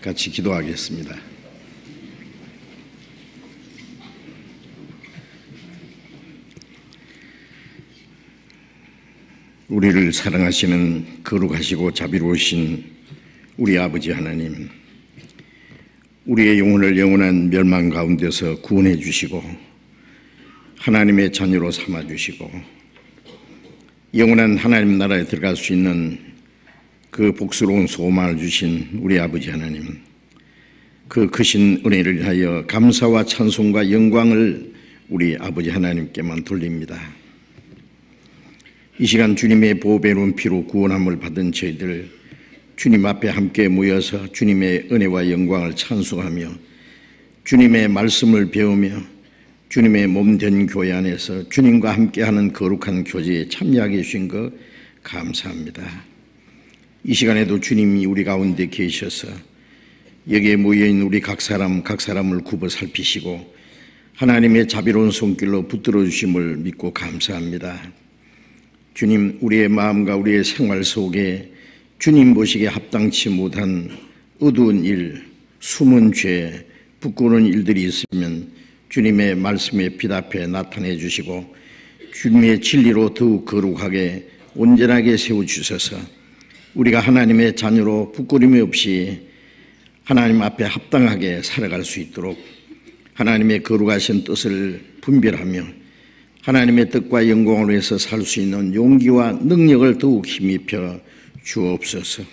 같이 기도하겠습니다. 우리를 사랑하시는 거룩하시고 자비로우신 우리 아버지 하나님, 우리의 영혼을 영원한 멸망 가운데서 구원해 주시고 하나님의 자녀로 삼아 주시고 영원한 하나님 나라에 들어갈 수 있는 그 복스러운 소망을 주신 우리 아버지 하나님, 그 크신 은혜를 위하여 감사와 찬송과 영광을 우리 아버지 하나님께만 돌립니다. 이 시간 주님의 보배로운 피로 구원함을 받은 저희들 주님 앞에 함께 모여서 주님의 은혜와 영광을 찬송하며 주님의 말씀을 배우며 주님의 몸된 교회 안에서 주님과 함께하는 거룩한 교제에 참여하게 해주신 것 감사합니다. 이 시간에도 주님이 우리 가운데 계셔서 여기에 모여있는 우리 각 사람을 굽어 살피시고 하나님의 자비로운 손길로 붙들어 주심을 믿고 감사합니다. 주님, 우리의 마음과 우리의 생활 속에 주님 보시기에 합당치 못한 어두운 일, 숨은 죄, 부끄러운 일들이 있으면 주님의 말씀에 빛 앞에 나타내 주시고 주님의 진리로 더욱 거룩하게 온전하게 세워주셔서 우리가 하나님의 자녀로 부끄러움이 없이 하나님 앞에 합당하게 살아갈 수 있도록 하나님의 거룩하신 뜻을 분별하며 하나님의 뜻과 영광을 위해서 살 수 있는 용기와 능력을 더욱 힘입혀 주옵소서.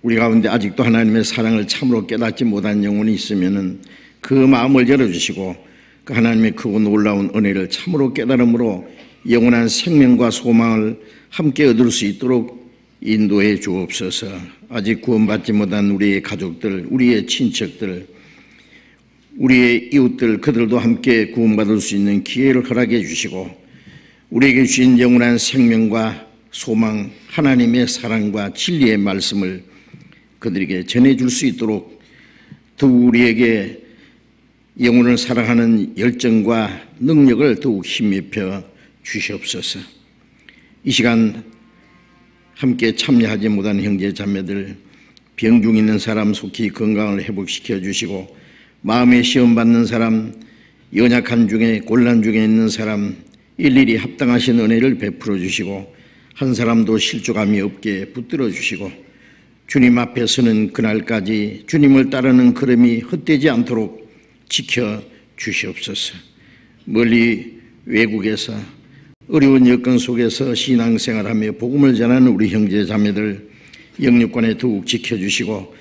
우리 가운데 아직도 하나님의 사랑을 참으로 깨닫지 못한 영혼이 있으면 그 마음을 열어주시고 그 하나님의 크고 놀라운 은혜를 참으로 깨달음으로 영원한 생명과 소망을 함께 얻을 수 있도록 인도해 주옵소서. 아직 구원받지 못한 우리의 가족들, 우리의 친척들, 우리의 이웃들, 그들도 함께 구원받을 수 있는 기회를 허락해 주시고 우리에게 주신 영원한 생명과 소망, 하나님의 사랑과 진리의 말씀을 그들에게 전해줄 수 있도록 더욱 우리에게 영혼을 사랑하는 열정과 능력을 더욱 힘입혀 주시옵소서. 이 시간 함께 참여하지 못한 형제 자매들, 병중 있는 사람 속히 건강을 회복시켜 주시고 마음에 시험 받는 사람, 연약한 중에 곤란 중에 있는 사람 일일이 합당하신 은혜를 베풀어 주시고 한 사람도 실족함이 없게 붙들어 주시고 주님 앞에 서는 그날까지 주님을 따르는 걸음이 헛되지 않도록 지켜 주시옵소서. 멀리 외국에서 어려운 여건 속에서 신앙생활하며 복음을 전하는 우리 형제 자매들 영육관에 더욱 지켜주시고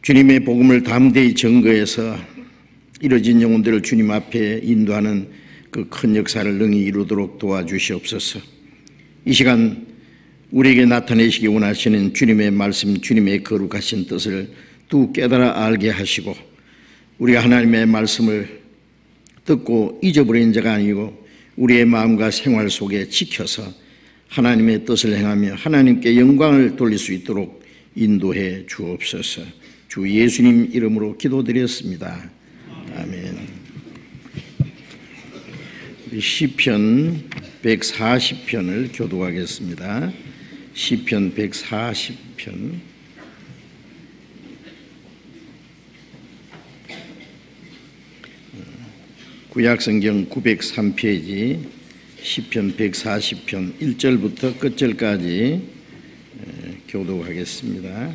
주님의 복음을 담대히 증거해서 이뤄진 영혼들을 주님 앞에 인도하는 그 큰 역사를 능히 이루도록 도와주시옵소서. 이 시간 우리에게 나타내시기 원하시는 주님의 말씀, 주님의 거룩하신 뜻을 또 깨달아 알게 하시고 우리가 하나님의 말씀을 듣고 잊어버린 자가 아니고 우리의 마음과 생활 속에 지켜서 하나님의 뜻을 행하며 하나님께 영광을 돌릴 수 있도록 인도해 주옵소서. 주 예수님 이름으로 기도드렸습니다. 아멘. 시편 140편을 교독하겠습니다. 시편 140편. 구약성경 903페이지 시편 140편 1절부터 끝절까지 교독하겠습니다.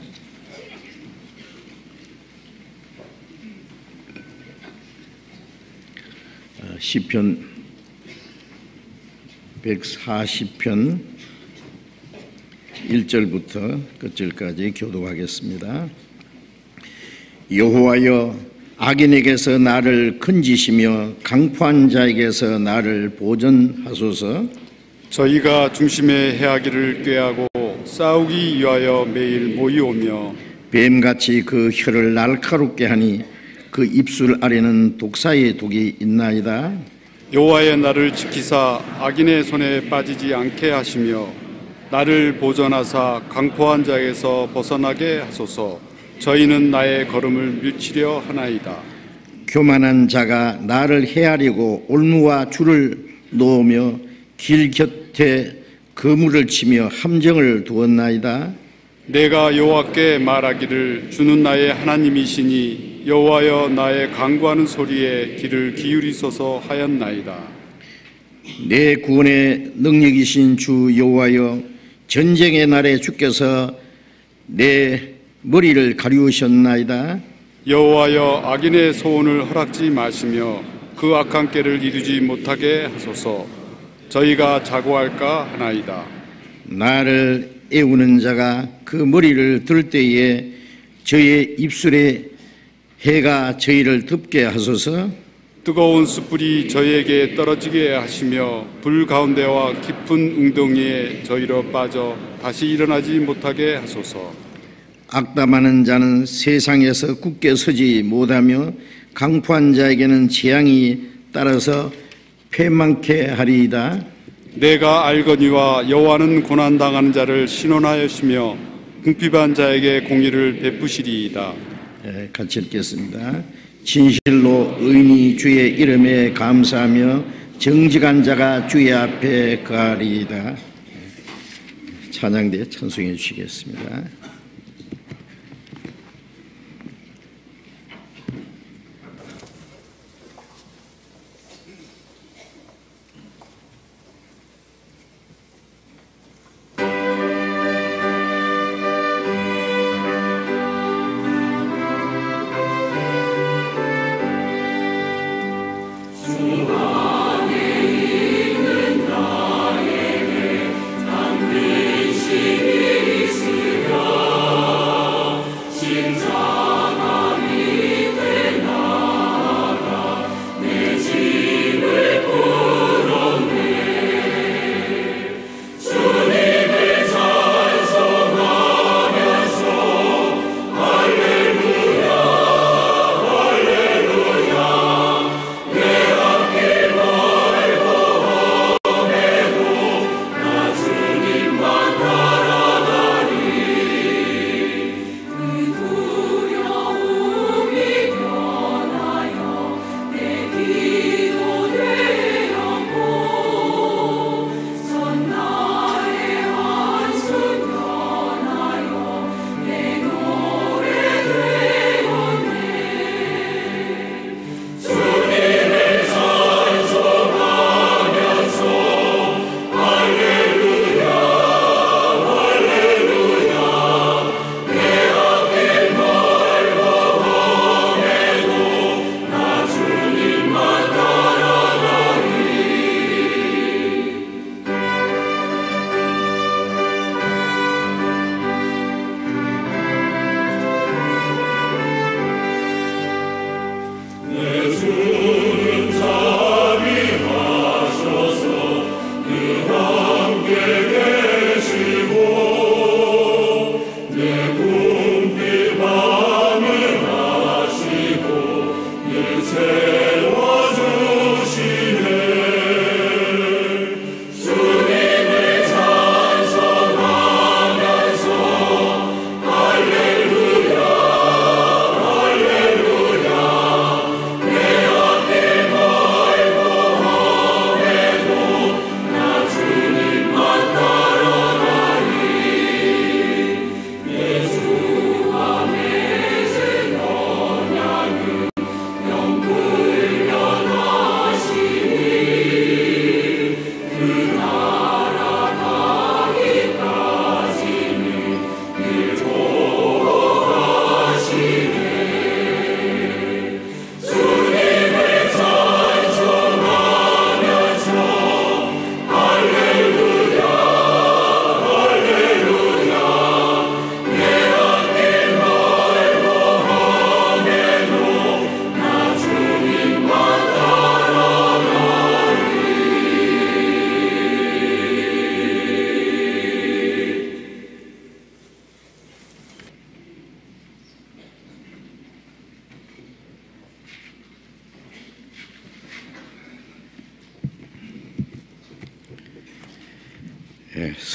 시편 140편 1절부터 끝절까지 교독하겠습니다. 여호와여, 악인에게서 나를 건지시며 강포한 자에게서 나를 보전하소서. 저희가 중심에 해하기를 꾀하고 싸우기 위하여 매일 모이오며 뱀같이 그 혀를 날카롭게 하니 그 입술 아래는 독사의 독이 있나이다. 여호와의 나를 지키사 악인의 손에 빠지지 않게 하시며 나를 보전하사 강포한 자에게서 벗어나게 하소서. 저희는 나의 걸음을 밀치려 하나이다. 교만한 자가 나를 헤아리고 올무와 줄을 놓으며 길 곁에 그물을 치며 함정을 두었나이다. 내가 여호와께 말하기를 주는 나의 하나님이시니 여호와여 나의 간구하는 소리에 귀를 기울이소서 하였나이다. 내 구원의 능력이신 주 여호와여 전쟁의 날에 주께서 내 머리를 가리우셨나이다. 여호와여 악인의 소원을 허락지 마시며 그 악한 꾀를 이루지 못하게 하소서. 저희가 자고할까 하나이다. 나를 애우는 자가 그 머리를 들 때에 저의 입술에 해가 저희를 덮게 하소서. 뜨거운 숯불이 저희에게 떨어지게 하시며 불 가운데와 깊은 웅덩이에 저희로 빠져 다시 일어나지 못하게 하소서. 악담하는 자는 세상에서 굳게 서지 못하며 강포한 자에게는 재앙이 따라서 패망케 하리이다. 내가 알거니와 여호와는 고난당하는 자를 신원하였으며 궁핍한 자에게 공의를 베푸시리이다. 같이 읽겠습니다. 진실로 의인이 주의 이름에 감사하며 정직한 자가 주의 앞에 거하리이다. 찬양대 찬송해 주시겠습니다.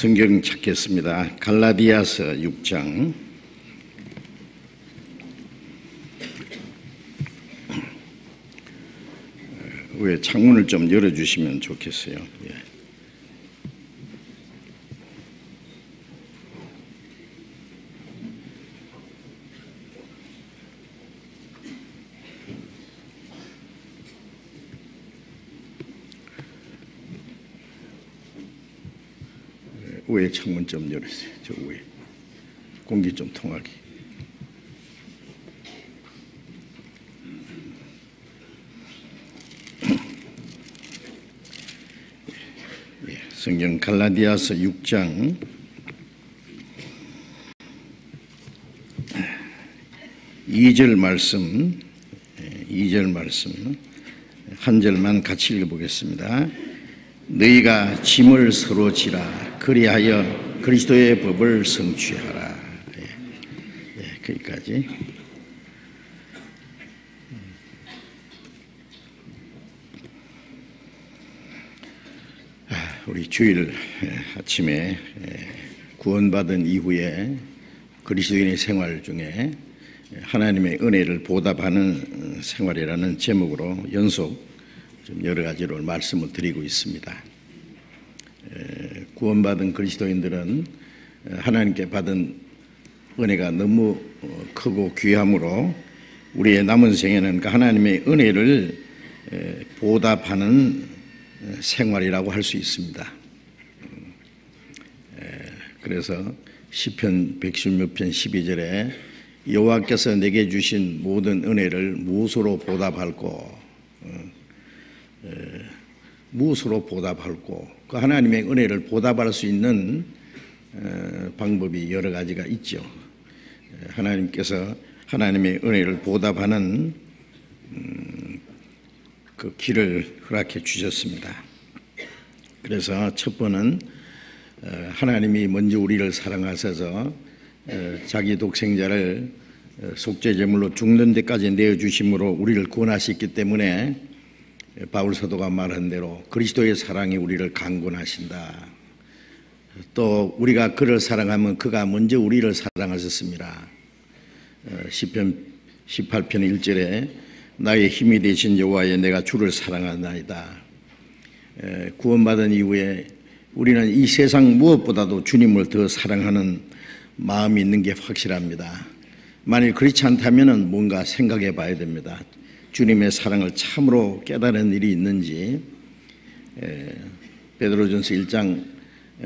성경 찾겠습니다. 갈라디아서 6장. 왜 창문을 좀 열어주시면 좋겠어요. 예. 후에 창문 좀 열으세요. 저 위에 공기 좀 통하게. 성경 갈라디아서 6장 2절 말씀 한 절만 같이 읽어보겠습니다. 너희가 짐을 서로 지라 그리하여 그리스도의 법을 성취하라. 거기까지. 우리 주일 아침에 구원받은 이후에 그리스도인의 생활 중에 하나님의 은혜를 보답하는 생활이라는 제목으로 연속 좀 여러 가지로 말씀을 드리고 있습니다. 구원받은 그리스도인들은 하나님께 받은 은혜가 너무 크고 귀함으로 우리의 남은 생에는 그 하나님의 은혜를 보답하는 생활이라고 할 수 있습니다. 그래서 시편 116편 12절에 여호와께서 내게 주신 모든 은혜를 무엇으로 보답할꼬, 무엇으로 보답할꼬. 그 하나님의 은혜를 보답할 수 있는 방법이 여러 가지가 있죠. 하나님께서 하나님의 은혜를 보답하는 그 길을 허락해 주셨습니다. 그래서 첫 번은 하나님이 먼저 우리를 사랑하셔서 자기 독생자를 속죄제물로 죽는 데까지 내어주심으로 우리를 구원하셨기 때문에 바울 사도가 말한 대로 그리스도의 사랑이 우리를 강권하신다. 또 우리가 그를 사랑하면 그가 먼저 우리를 사랑하셨습니다. 시편 18편 1절에 나의 힘이 되신 여호와여 내가 주를 사랑하나이다. 구원받은 이후에 우리는 이 세상 무엇보다도 주님을 더 사랑하는 마음이 있는 게 확실합니다. 만일 그렇지 않다면 뭔가 생각해 봐야 됩니다. 주님의 사랑을 참으로 깨달은 일이 있는지. 베드로전서 1장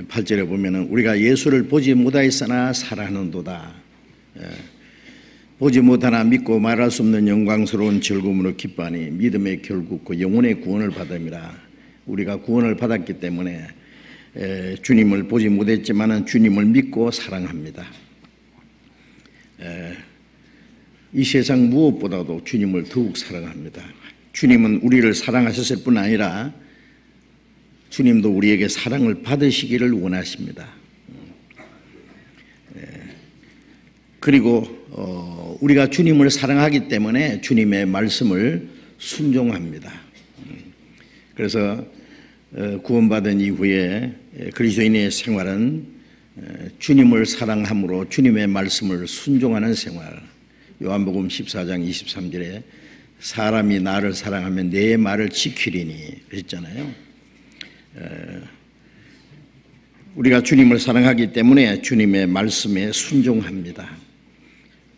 8절에 보면 우리가 예수를 보지 못하였으나 사랑하는도다. 보지 못하나 믿고 말할 수 없는 영광스러운 즐거움으로 기뻐하니 믿음의 결국 그 영혼의 구원을 받음이라. 우리가 구원을 받았기 때문에 주님을 보지 못했지만 주님을 믿고 사랑합니다. 이 세상 무엇보다도 주님을 더욱 사랑합니다. 주님은 우리를 사랑하셨을 뿐 아니라 주님도 우리에게 사랑을 받으시기를 원하십니다. 그리고 우리가 주님을 사랑하기 때문에 주님의 말씀을 순종합니다. 그래서 구원받은 이후에 그리스도인의 생활은 주님을 사랑함으로 주님의 말씀을 순종하는 생활. 요한복음 14장 23절에 사람이 나를 사랑하면 내 말을 지키리니 그랬잖아요. 우리가 주님을 사랑하기 때문에 주님의 말씀에 순종합니다.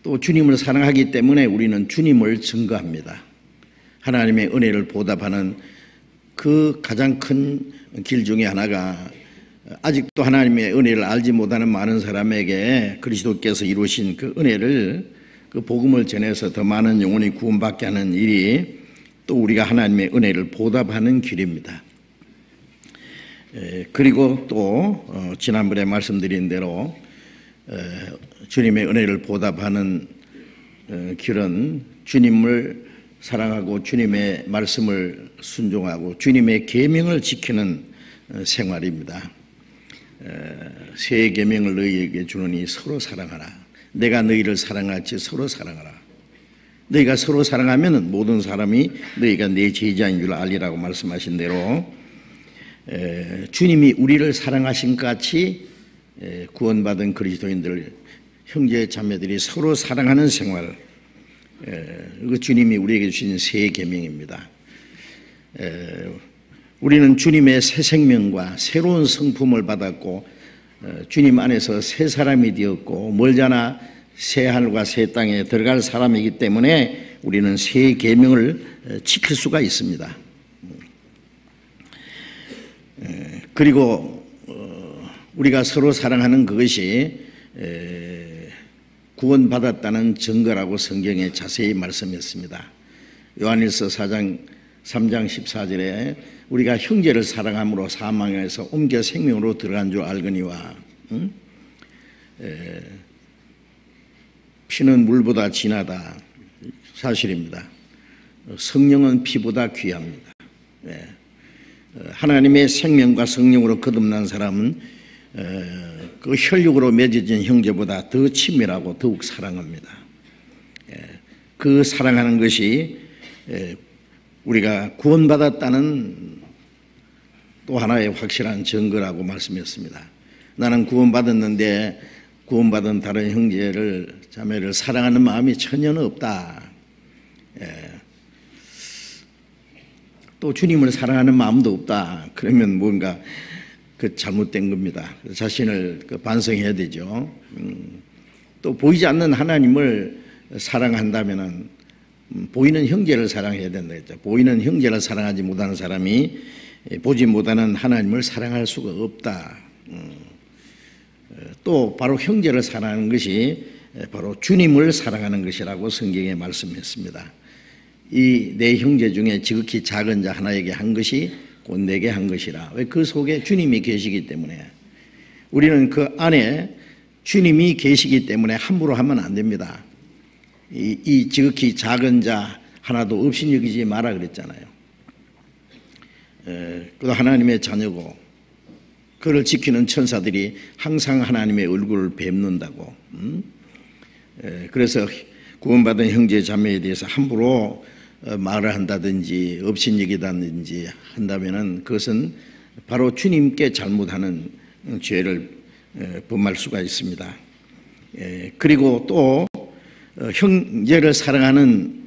또 주님을 사랑하기 때문에 우리는 주님을 증거합니다. 하나님의 은혜를 보답하는 그 가장 큰 길 중에 하나가 아직도 하나님의 은혜를 알지 못하는 많은 사람에게 그리스도께서 이루신 그 은혜를 그 복음을 전해서 더 많은 영혼이 구원받게 하는 일이 또 우리가 하나님의 은혜를 보답하는 길입니다. 그리고 또 지난번에 말씀드린 대로 주님의 은혜를 보답하는 길은 주님을 사랑하고 주님의 말씀을 순종하고 주님의 계명을 지키는 생활입니다. 새 계명을 너희에게 주노니 서로 사랑하라. 내가 너희를 사랑하지 서로 사랑하라. 너희가 서로 사랑하면 모든 사람이 너희가 내 제자인 줄 알리라고 말씀하신 대로 주님이 우리를 사랑하신 것 같이 구원받은 그리스도인들 형제 자매들이 서로 사랑하는 생활, 그 주님이 우리에게 주신 새 계명입니다. 우리는 주님의 새 생명과 새로운 성품을 받았고 주님 안에서 새 사람이 되었고 멀잖아 새 하늘과 새 땅에 들어갈 사람이기 때문에 우리는 새 계명을 지킬 수가 있습니다. 그리고 우리가 서로 사랑하는 그것이 구원받았다는 증거라고 성경에 자세히 말씀했습니다. 요한일서 3장 14절에 우리가 형제를 사랑함으로 사망에서 옮겨 생명으로 들어간 줄 알거니와 피는 물보다 진하다. 사실입니다. 성령은 피보다 귀합니다. 하나님의 생명과 성령으로 거듭난 사람은 그 혈육으로 맺어진 형제보다 더 친밀하고 더욱 사랑합니다. 그 사랑하는 것이 우리가 구원받았다는 또 하나의 확실한 증거라고 말씀했습니다. 나는 구원받았는데 구원받은 다른 형제를 자매를 사랑하는 마음이 전혀 없다. 또 주님을 사랑하는 마음도 없다. 그러면 뭔가 잘못된 겁니다. 자신을 반성해야 되죠. 또 보이지 않는 하나님을 사랑한다면은 보이는 형제를 사랑해야 된다 했죠. 보이는 형제를 사랑하지 못하는 사람이 보지 못하는 하나님을 사랑할 수가 없다. 또 바로 형제를 사랑하는 것이 바로 주님을 사랑하는 것이라고 성경에 말씀했습니다. 이 내 형제 중에 지극히 작은 자 하나에게 한 것이 곧 내게 한 것이라. 왜? 그 속에 주님이 계시기 때문에. 우리는 그 안에 주님이 계시기 때문에 함부로 하면 안 됩니다. 이 지극히 작은 자 하나도 없이 여기지 마라 그랬잖아요. 그도 하나님의 자녀고 그를 지키는 천사들이 항상 하나님의 얼굴을 뵙는다고. 그래서 구원받은 형제 자매에 대해서 함부로 말을 한다든지 업신여기다든지 한다면은 그것은 바로 주님께 잘못하는 죄를 범할 수가 있습니다. 그리고 또 형제를 사랑하는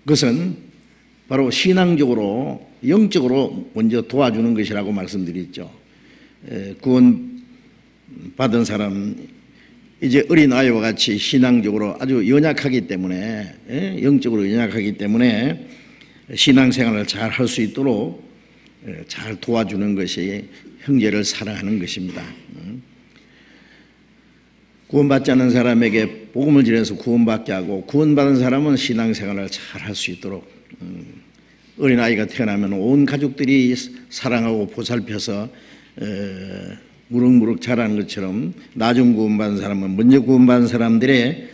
것은 바로 신앙적으로 영적으로 먼저 도와주는 것이라고 말씀드렸죠. 구원받은 사람 이제 어린아이와 같이 신앙적으로 아주 연약하기 때문에 영적으로 연약하기 때문에 신앙생활을 잘 할 수 있도록 잘 도와주는 것이 형제를 사랑하는 것입니다. 구원받지 않은 사람에게 복음을 전해서 구원받게 하고 구원받은 사람은 신앙생활을 잘 할 수 있도록 어린아이가 태어나면 온 가족들이 사랑하고 보살펴서 무럭무럭 자라는 것처럼 나중 구원받은 사람은 먼저 구원받은 사람들의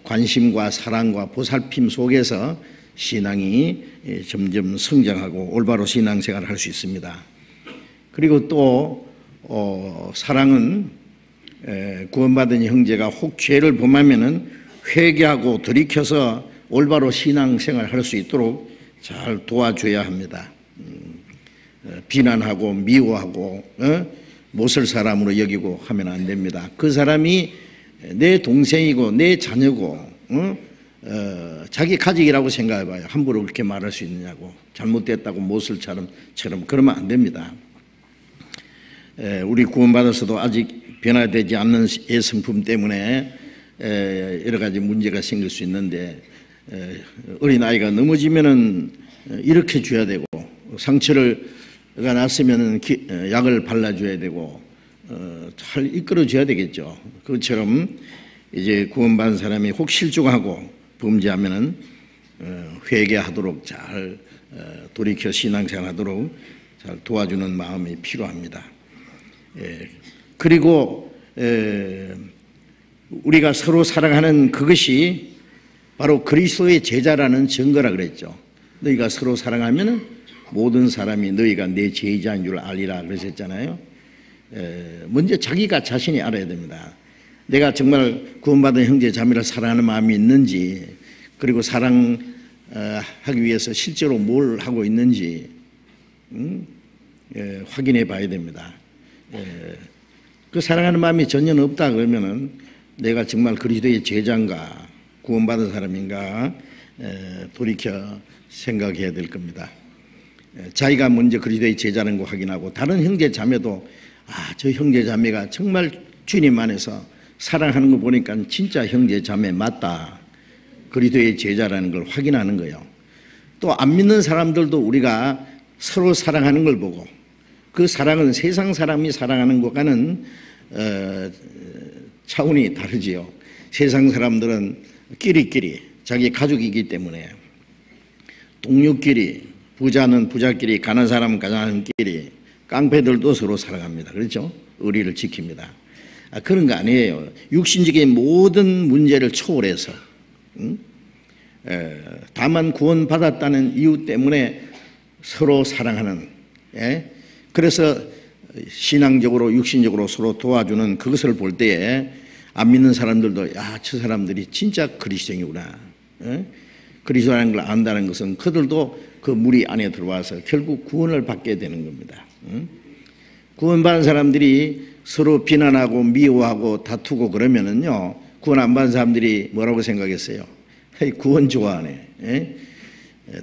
관심과 사랑과 보살핌 속에서 신앙이 점점 성장하고 올바로 신앙생활을 할 수 있습니다. 그리고 또 사랑은 구원받은 형제가 혹 죄를 범하면은 회개하고 돌이켜서 올바로 신앙생활을 할 수 있도록 잘 도와줘야 합니다. 비난하고 미워하고 못쓸 사람으로 여기고 하면 안 됩니다. 그 사람이 내 동생이고 내 자녀고 자기 가족이라고 생각해봐요. 함부로 그렇게 말할 수 있느냐고. 잘못됐다고 못쓸 처럼 그러면 안 됩니다. 우리 구원받아서도 아직 변화되지 않는 예성품 때문에 여러 가지 문제가 생길 수 있는데 어린아이가 넘어지면은 일으켜 줘야 되고 상처가 났으면 약을 발라줘야 되고 잘 이끌어줘야 되겠죠. 그것처럼 이제 구원받은 사람이 혹 실족하고 범죄하면은 회개하도록 잘 돌이켜 신앙생활하도록 잘 도와주는 마음이 필요합니다. 그리고 우리가 서로 사랑하는 그것이 바로 그리스도의 제자라는 증거라 그랬죠. 너희가 서로 사랑하면 모든 사람이 너희가 내 제자인 줄 알리라 그러셨잖아요. 먼저 자기가 자신이 알아야 됩니다. 내가 정말 구원받은 형제 자매를 사랑하는 마음이 있는지, 그리고 사랑하기 위해서 실제로 뭘 하고 있는지 확인해 봐야 됩니다. 그 사랑하는 마음이 전혀 없다 그러면은 내가 정말 그리스도의 제자인가 구원받은 사람인가 돌이켜 생각해야 될 겁니다. 자기가 먼저 그리스도의 제자라는 거 확인하고 다른 형제 자매도 저 형제 자매가 정말 주님 안에서 사랑하는 거 보니까 진짜 형제 자매 맞다. 그리스도의 제자라는 걸 확인하는 거예요. 또 안 믿는 사람들도 우리가 서로 사랑하는 걸 보고 그 사랑은 세상 사람이 사랑하는 것과는 차원이 다르지요. 세상 사람들은 끼리끼리 자기 가족이기 때문에 동료끼리, 부자는 부자끼리, 가난한 사람은 가난한 끼리, 깡패들도 서로 사랑합니다. 그렇죠? 의리를 지킵니다. 그런 거 아니에요. 육신적인 모든 문제를 초월해서 다만 구원받았다는 이유 때문에 서로 사랑하는, 그래서 신앙적으로 육신적으로 서로 도와주는 그것을 볼 때에 안 믿는 사람들도 야, 저 사람들이 진짜 그리스도인이구나. 그리스도라는 걸 안다는 것은 그들도 그 무리 안에 들어와서 결국 구원을 받게 되는 겁니다. 구원받은 사람들이 서로 비난하고 미워하고 다투고 그러면은요, 구원 안 받은 사람들이 뭐라고 생각했어요? 헤이, 구원 좋아하네.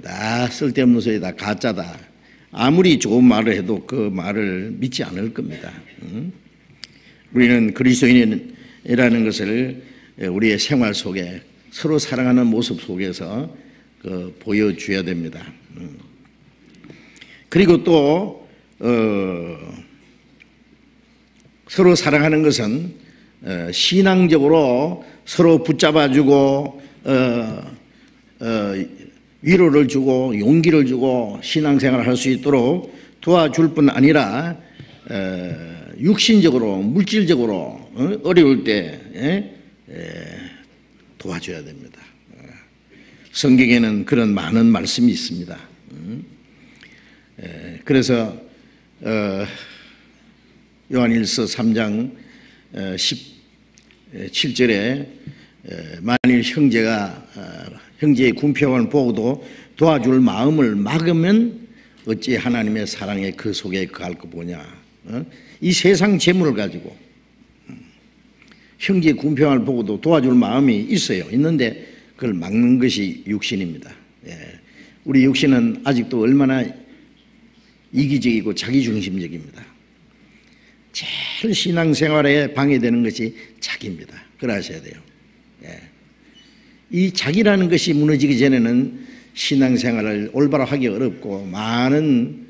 다 쓸데없는 소리, 다 가짜다. 아무리 좋은 말을 해도 그 말을 믿지 않을 겁니다. 우리는 그리스도인이라는 것을 우리의 생활 속에 서로 사랑하는 모습 속에서 보여줘야 됩니다. 그리고 또 서로 사랑하는 것은 신앙적으로 서로 붙잡아주고 위로를 주고 용기를 주고 신앙생활을 할 수 있도록 도와줄 뿐 아니라 육신적으로 물질적으로 어려울 때 도와줘야 됩니다. 성경에는 그런 많은 말씀이 있습니다. 그래서 요한일서 3장 17절에 만일 형제가 형제의 궁핍함을 보고도 도와줄 마음을 막으면 어찌 하나님의 사랑에 그 속에 거할 거 보냐. 이 세상 재물을 가지고 형제의 궁핍함을 보고도 도와줄 마음이 있어요. 있는데 그걸 막는 것이 육신입니다. 우리 육신은 아직도 얼마나 이기적이고 자기중심적입니다. 제일 신앙생활에 방해되는 것이 자기입니다. 그걸 아셔야 돼요. 이 자기라는 것이 무너지기 전에는 신앙생활을 올바로 하기 어렵고 많은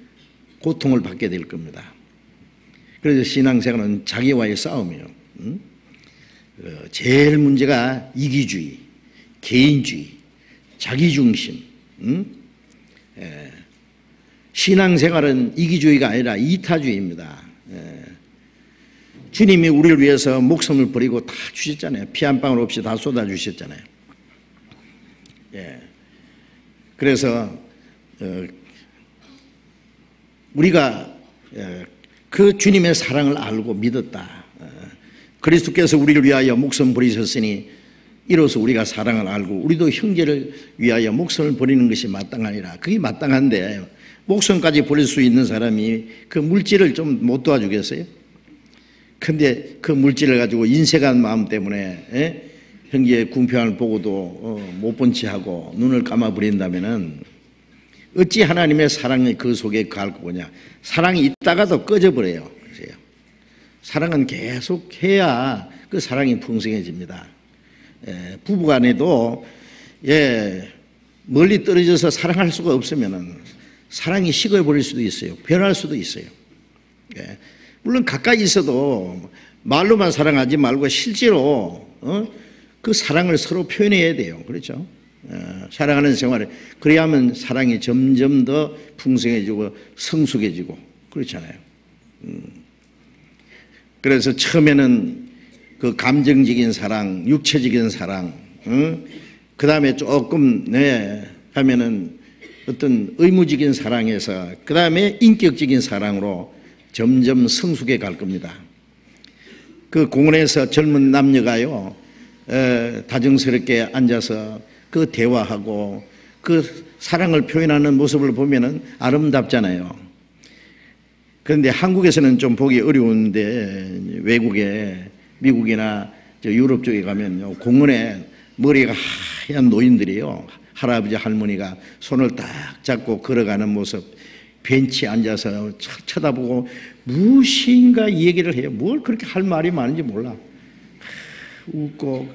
고통을 받게 될 겁니다. 그래서 신앙생활은 자기와의 싸움이에요. 제일 문제가 이기주의, 개인주의, 자기중심. 신앙생활은 이기주의가 아니라 이타주의입니다. 주님이 우리를 위해서 목숨을 버리고 다 주셨잖아요. 피 한 방울 없이 다 쏟아주셨잖아요. 그래서 우리가 그 주님의 사랑을 알고 믿었다. 그리스도께서 우리를 위하여 목숨 버리셨으니 이로써 우리가 사랑을 알고 우리도 형제를 위하여 목숨을 버리는 것이 마땅하니라. 그게 마땅한데 목숨까지 버릴 수 있는 사람이 그 물질을 좀 못 도와주겠어요? 근데 그 물질을 가지고 인색한 마음 때문에 형제의 궁핍함을 보고도 못 본 채 하고 눈을 감아버린다면은 어찌 하나님의 사랑이 그 속에 거할 거냐. 사랑이 있다가도 꺼져버려요. 사랑은 계속 해야 그 사랑이 풍성해집니다. 부부간에도 멀리 떨어져서 사랑할 수가 없으면은 사랑이 식어버릴 수도 있어요. 변할 수도 있어요. 물론 가까이 있어도 말로만 사랑하지 말고 실제로 그 사랑을 서로 표현해야 돼요. 그렇죠? 사랑하는 생활을 그래야 하면 사랑이 점점 더 풍성해지고 성숙해지고 그렇잖아요. 그래서 처음에는 그 감정적인 사랑, 육체적인 사랑, 그 다음에 조금 하면은 어떤 의무적인 사랑에서 그 다음에 인격적인 사랑으로 점점 성숙해 갈 겁니다. 그 공원에서 젊은 남녀가요 다정스럽게 앉아서 그 대화하고 그 사랑을 표현하는 모습을 보면은 아름답잖아요. 그런데 한국에서는 좀 보기 어려운데 외국에 미국이나 유럽 쪽에 가면요 공원에 머리가 하얀 노인들이요 할아버지 할머니가 손을 딱 잡고 걸어가는 모습 벤치에 앉아서 쳐다보고 무엇인가 얘기를 해요. 뭘 그렇게 할 말이 많은지 몰라. 웃고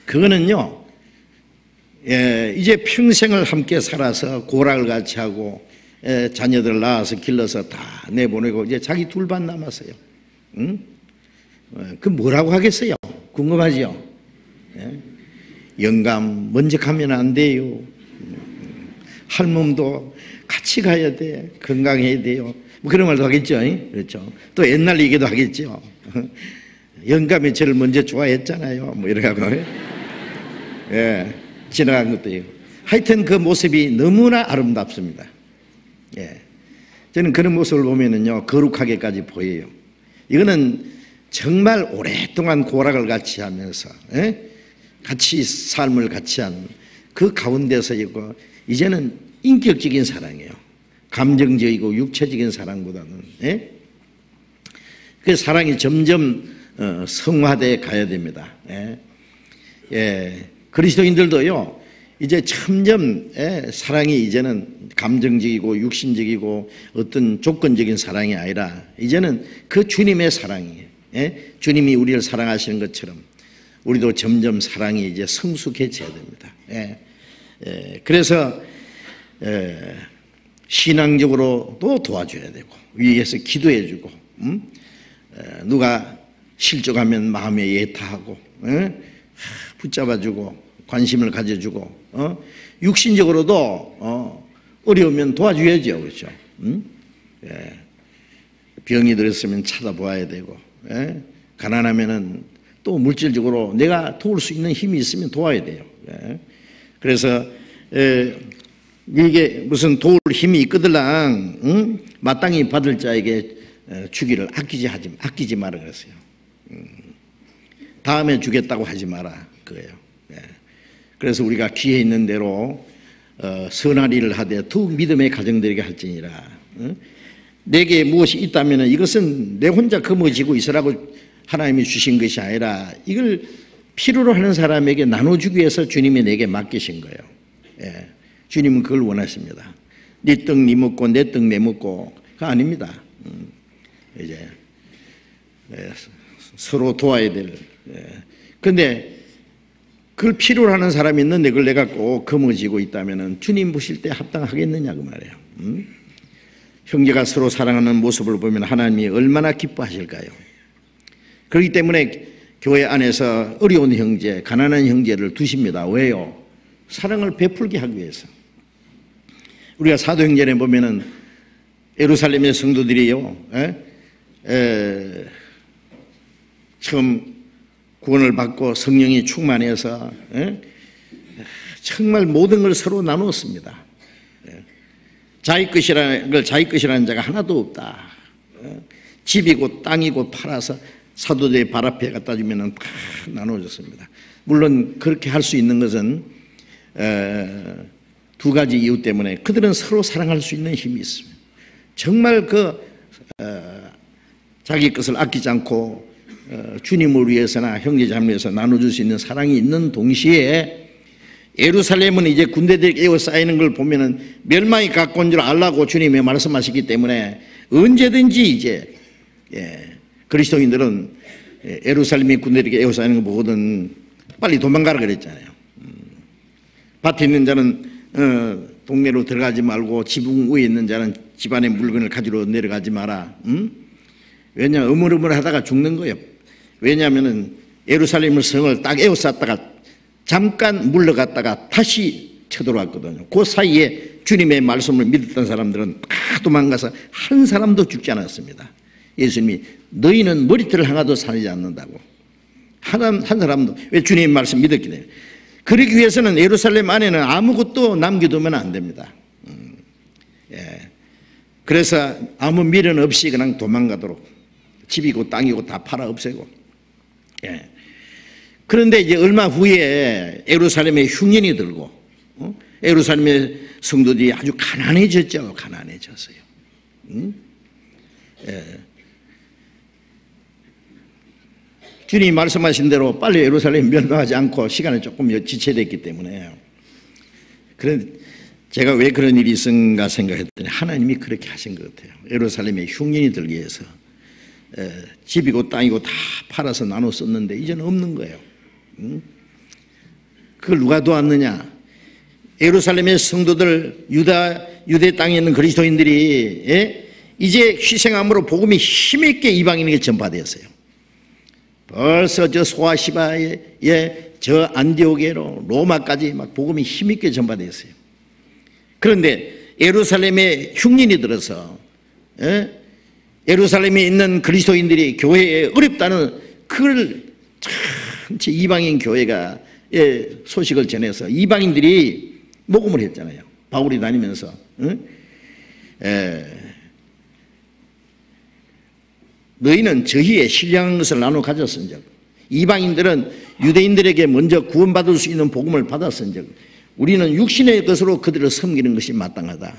그거는요 이제 평생을 함께 살아서 고락을 같이 하고 자녀들 낳아서 길러서 다 내보내고 이제 자기 둘만 남았어요. 응? 그 뭐라고 하겠어요? 궁금하지요? 예? 영감 먼저 가면 안 돼요. 할멈도 같이 가야 돼. 건강해야 돼요. 뭐 그런 말도 하겠죠. 그렇죠. 또 옛날 얘기도 하겠죠. 영감이 저를 먼저 좋아했잖아요. 뭐 이렇게 하고. 예, 지나간 것도 있고. 하여튼 그 모습이 너무나 아름답습니다. 예. 저는 그런 모습을 보면은요, 거룩하게까지 보여요. 이거는 정말 오랫동안 고락을 같이 하면서, 예? 같이 삶을 같이 한 그 가운데서 있고, 이제는 인격적인 사랑이에요. 감정적이고 육체적인 사랑보다는. 예? 그 사랑이 점점 성화되어 가야 됩니다. 예? 예. 그리스도인들도요, 이제 점점 사랑이 이제는 감정적이고 육신적이고 어떤 조건적인 사랑이 아니라 이제는 그 주님의 사랑이에요. 예? 주님이 우리를 사랑하시는 것처럼 우리도 점점 사랑이 이제 성숙해져야 됩니다. 예. 예. 그래서 신앙적으로도 도와줘야 되고 위에서 기도해주고 누가 실족하면 마음에 예타하고 붙잡아주고 관심을 가져주고 육신적으로도 어려우면 도와줘야죠. 그렇죠? 예. 병이 들었으면 찾아보아야 되고 가난하면은 또 물질적으로 내가 도울 수 있는 힘이 있으면 도와야 돼요. 예. 그래서 이게 무슨 도울 힘이 있거들랑 마땅히 받을 자에게 주기를 아끼지 마라 그랬어요. 다음에 주겠다고 하지 마라 그거예요. 예. 그래서 우리가 기회 있는 대로 선한 일을 하되 더욱 믿음의 가정들에게 할지니라. 내게 무엇이 있다면 이것은 내 혼자 거머쥐고 있으라고 하나님이 주신 것이 아니라 이걸 필요로 하는 사람에게 나눠주기 위해서 주님이 내게 맡기신 거예요. 예. 주님은 그걸 원하십니다. 네 떡 네 먹고 내 떡 내 먹고 그거 아닙니다. 이제 서로 도와야 될. 그런데 그걸 필요로 하는 사람이 있는데 그걸 내가 꼭 거머쥐고 있다면 주님 보실 때 합당하겠느냐 그 말이에요. 형제가 서로 사랑하는 모습을 보면 하나님이 얼마나 기뻐하실까요? 그렇기 때문에 교회 안에서 어려운 형제, 가난한 형제를 두십니다. 왜요? 사랑을 베풀게 하기 위해서. 우리가 사도행전에 보면은 예루살렘의 성도들이요, 처음 구원을 받고 성령이 충만해서 정말 모든 걸 서로 나누었습니다. 자기 것이라는 자가 하나도 없다. 집이고 땅이고 팔아서 사도들의 발 앞에 갖다 주면 다 나눠줬습니다. 물론 그렇게 할 수 있는 것은 두 가지 이유 때문에 그들은 서로 사랑할 수 있는 힘이 있습니다. 정말 자기 것을 아끼지 않고 주님을 위해서나 형제자매를 위해서 나눠줄 수 있는 사랑이 있는 동시에 예루살렘은 이제 군대들이 에워싸이는 걸 보면은 멸망이 가까운 줄 알라고 주님이 말씀하시기 때문에 언제든지 이제 그리스도인들은 예루살렘의 군대들이 에워싸이는 거 보거든 빨리 도망가라 그랬잖아요. 밭에 있는 자는 동네로 들어가지 말고 지붕 위에 있는 자는 집안의 물건을 가지러 내려가지 마라. 왜냐 어물어물하다가 죽는 거예요. 왜냐하면은 예루살렘 성을 딱 에워쌌다가 잠깐 물러갔다가 다시 쳐들어왔거든요. 그 사이에 주님의 말씀을 믿었던 사람들은 다 도망가서 한 사람도 죽지 않았습니다. 예수님이 너희는 머리털을 하나도 사지 않는다고. 한 사람도. 왜 주님의 말씀 믿었기 때문에. 그러기 위해서는 예루살렘 안에는 아무것도 남겨두면 안 됩니다. 그래서 아무 미련 없이 그냥 도망가도록 집이고 땅이고 다 팔아 없애고. 그런데 이제 얼마 후에 예루살렘에 흉년이 들고 예루살렘의 성도들이 아주 가난해졌죠. 가난해졌어요. 주님이 말씀하신 대로 빨리 예루살렘 멸망하지 않고 시간이 조금 지체됐기 때문에. 그런데 제가 왜 그런 일이 있은가 생각했더니 하나님이 그렇게 하신 것 같아요. 예루살렘에 흉년이 들기 위해서 집이고 땅이고 다 팔아서 나눠 썼는데 이제는 없는 거예요. 그걸 누가 도왔느냐? 예루살렘의 성도들, 유대 땅에 있는 그리스도인들이 이제 희생함으로 복음이 힘있게 이방인에게 전파되었어요. 벌써 저 소아시바에 저 안디오게로 로마까지 막 복음이 힘있게 전파되었어요. 그런데 예루살렘에 흉년이 들어서 예루살렘에 있는 그리스도인들이 교회에 어렵다는 그걸 전체 이방인 교회가 소식을 전해서 이방인들이 모금을 했잖아요. 바울이 다니면서 너희는 저희의 신령한 것을 나눠 가졌은즉 이방인들은 유대인들에게 먼저 구원받을 수 있는 복음을 받았은즉 우리는 육신의 것으로 그들을 섬기는 것이 마땅하다.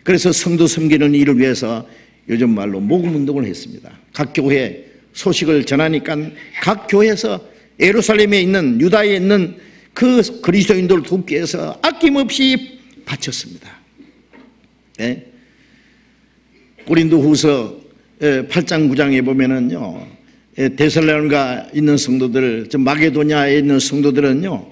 그래서 성도 섬기는 일을 위해서 요즘 말로 모금 운동을 했습니다. 각 교회 소식을 전하니까 각 교회에서 예루살렘에 있는 유다에 있는 그 그리스도인들을 돕기 위해서 아낌없이 바쳤습니다. 고린도후서 8장 9장에 보면은요, 데살로니가 있는 성도들, 마게도냐에 있는 성도들은요,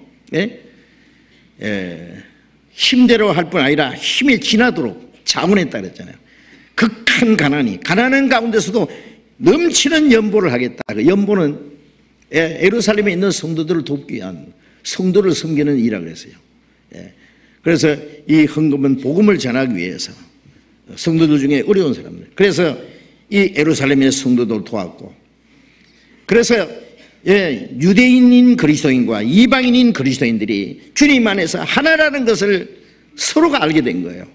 힘대로 할 뿐 아니라 힘에 지나도록 자원했다 그랬잖아요. 극한 가난한 가운데서도 넘치는 연보를 하겠다. 그 연보는 예루살렘에 있는 성도들을 돕기 위한 성도를 섬기는 일이라고 그랬어요. 그래서 이 헌금은 복음을 전하기 위해서 성도들 중에 어려운 사람들, 그래서 이 예루살렘의 성도들 도왔고, 그래서 유대인인 그리스도인과 이방인인 그리스도인들이 주님 안에서 하나라는 것을 서로가 알게 된 거예요.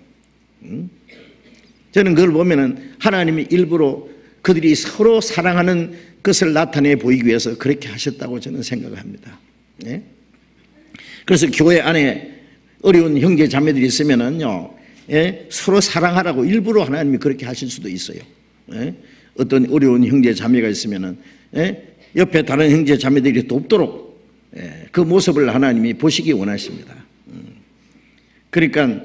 저는 그걸 보면은 하나님이 일부러 그들이 서로 사랑하는 것을 나타내 보이기 위해서 그렇게 하셨다고 저는 생각을 합니다. 그래서 교회 안에 어려운 형제 자매들이 있으면은요, 서로 사랑하라고 일부러 하나님이 그렇게 하실 수도 있어요. 어떤 어려운 형제 자매가 있으면은 옆에 다른 형제 자매들이 돕도록 그 모습을 하나님이 보시기 원하십니다. 그러니까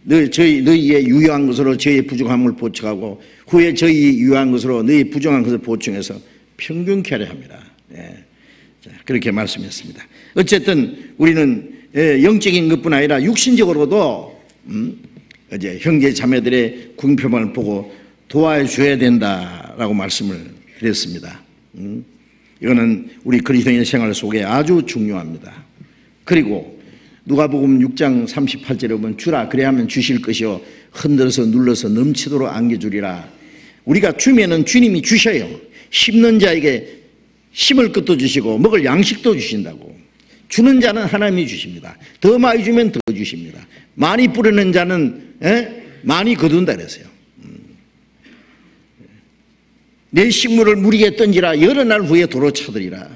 너희의 유효한 것으로 저희의 부족함을 보충하고 후에 저희 유효한 것으로 너희 부족한 것을 보충해서 평균케 하려 합니다. 그렇게 말씀했습니다. 어쨌든 우리는 영적인 것뿐 아니라 육신적으로도 이제 형제 자매들의 궁핍함을 보고 도와줘야 된다라고 말씀을 드렸습니다. 이거는 우리 그리스도인의 생활 속에 아주 중요합니다. 그리고 누가복음 6장 38절에 보면 주라 그래야면 주실 것이요 흔들어서 눌러서 넘치도록 안겨주리라. 우리가 주면은 주님이 주셔요. 심는 자에게 심을 것도 주시고 먹을 양식도 주신다고. 주는 자는 하나님이 주십니다. 더 많이 주면 더 주십니다. 많이 뿌리는 자는 많이 거둔다 그랬어요. 내 식물을 물 위에 던지라 여러 날 후에 도로 차들이라.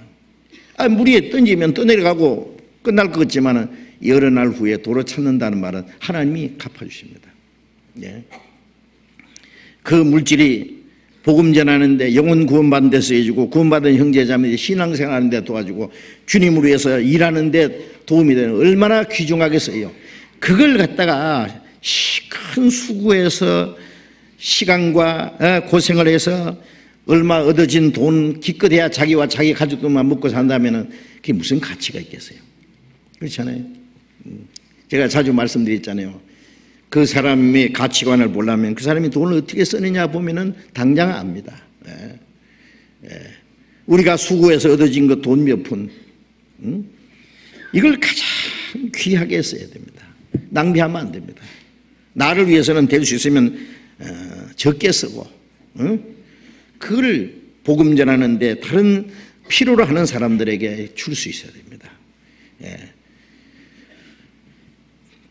물 위에 던지면 떠내려가고 끝날 것 같지만 여러 날 후에 도로 찾는다는 말은 하나님이 갚아주십니다. 그 물질이 복음 전하는데 영혼 구원받는 데 쓰여지고 구원받은 형제자매들이 신앙생활하는 데 도와주고 주님을 위해서 일하는 데 도움이 되는 얼마나 귀중하겠어요. 그걸 갖다가 큰 수고해서 시간과 고생을 해서 얼마 얻어진 돈 기껏해야 자기와 자기 가족들만 먹고 산다면 그게 무슨 가치가 있겠어요. 그렇잖아요. 제가 자주 말씀드렸잖아요. 그 사람의 가치관을 보려면 그 사람이 돈을 어떻게 쓰느냐 보면은 당장 압니다. 우리가 수고해서 얻어진 것 돈 몇 푼, 이걸 가장 귀하게 써야 됩니다. 낭비하면 안 됩니다. 나를 위해서는 될 수 있으면 적게 쓰고, 그걸 복음 전하는데 다른 필요로 하는 사람들에게 줄 수 있어야 됩니다.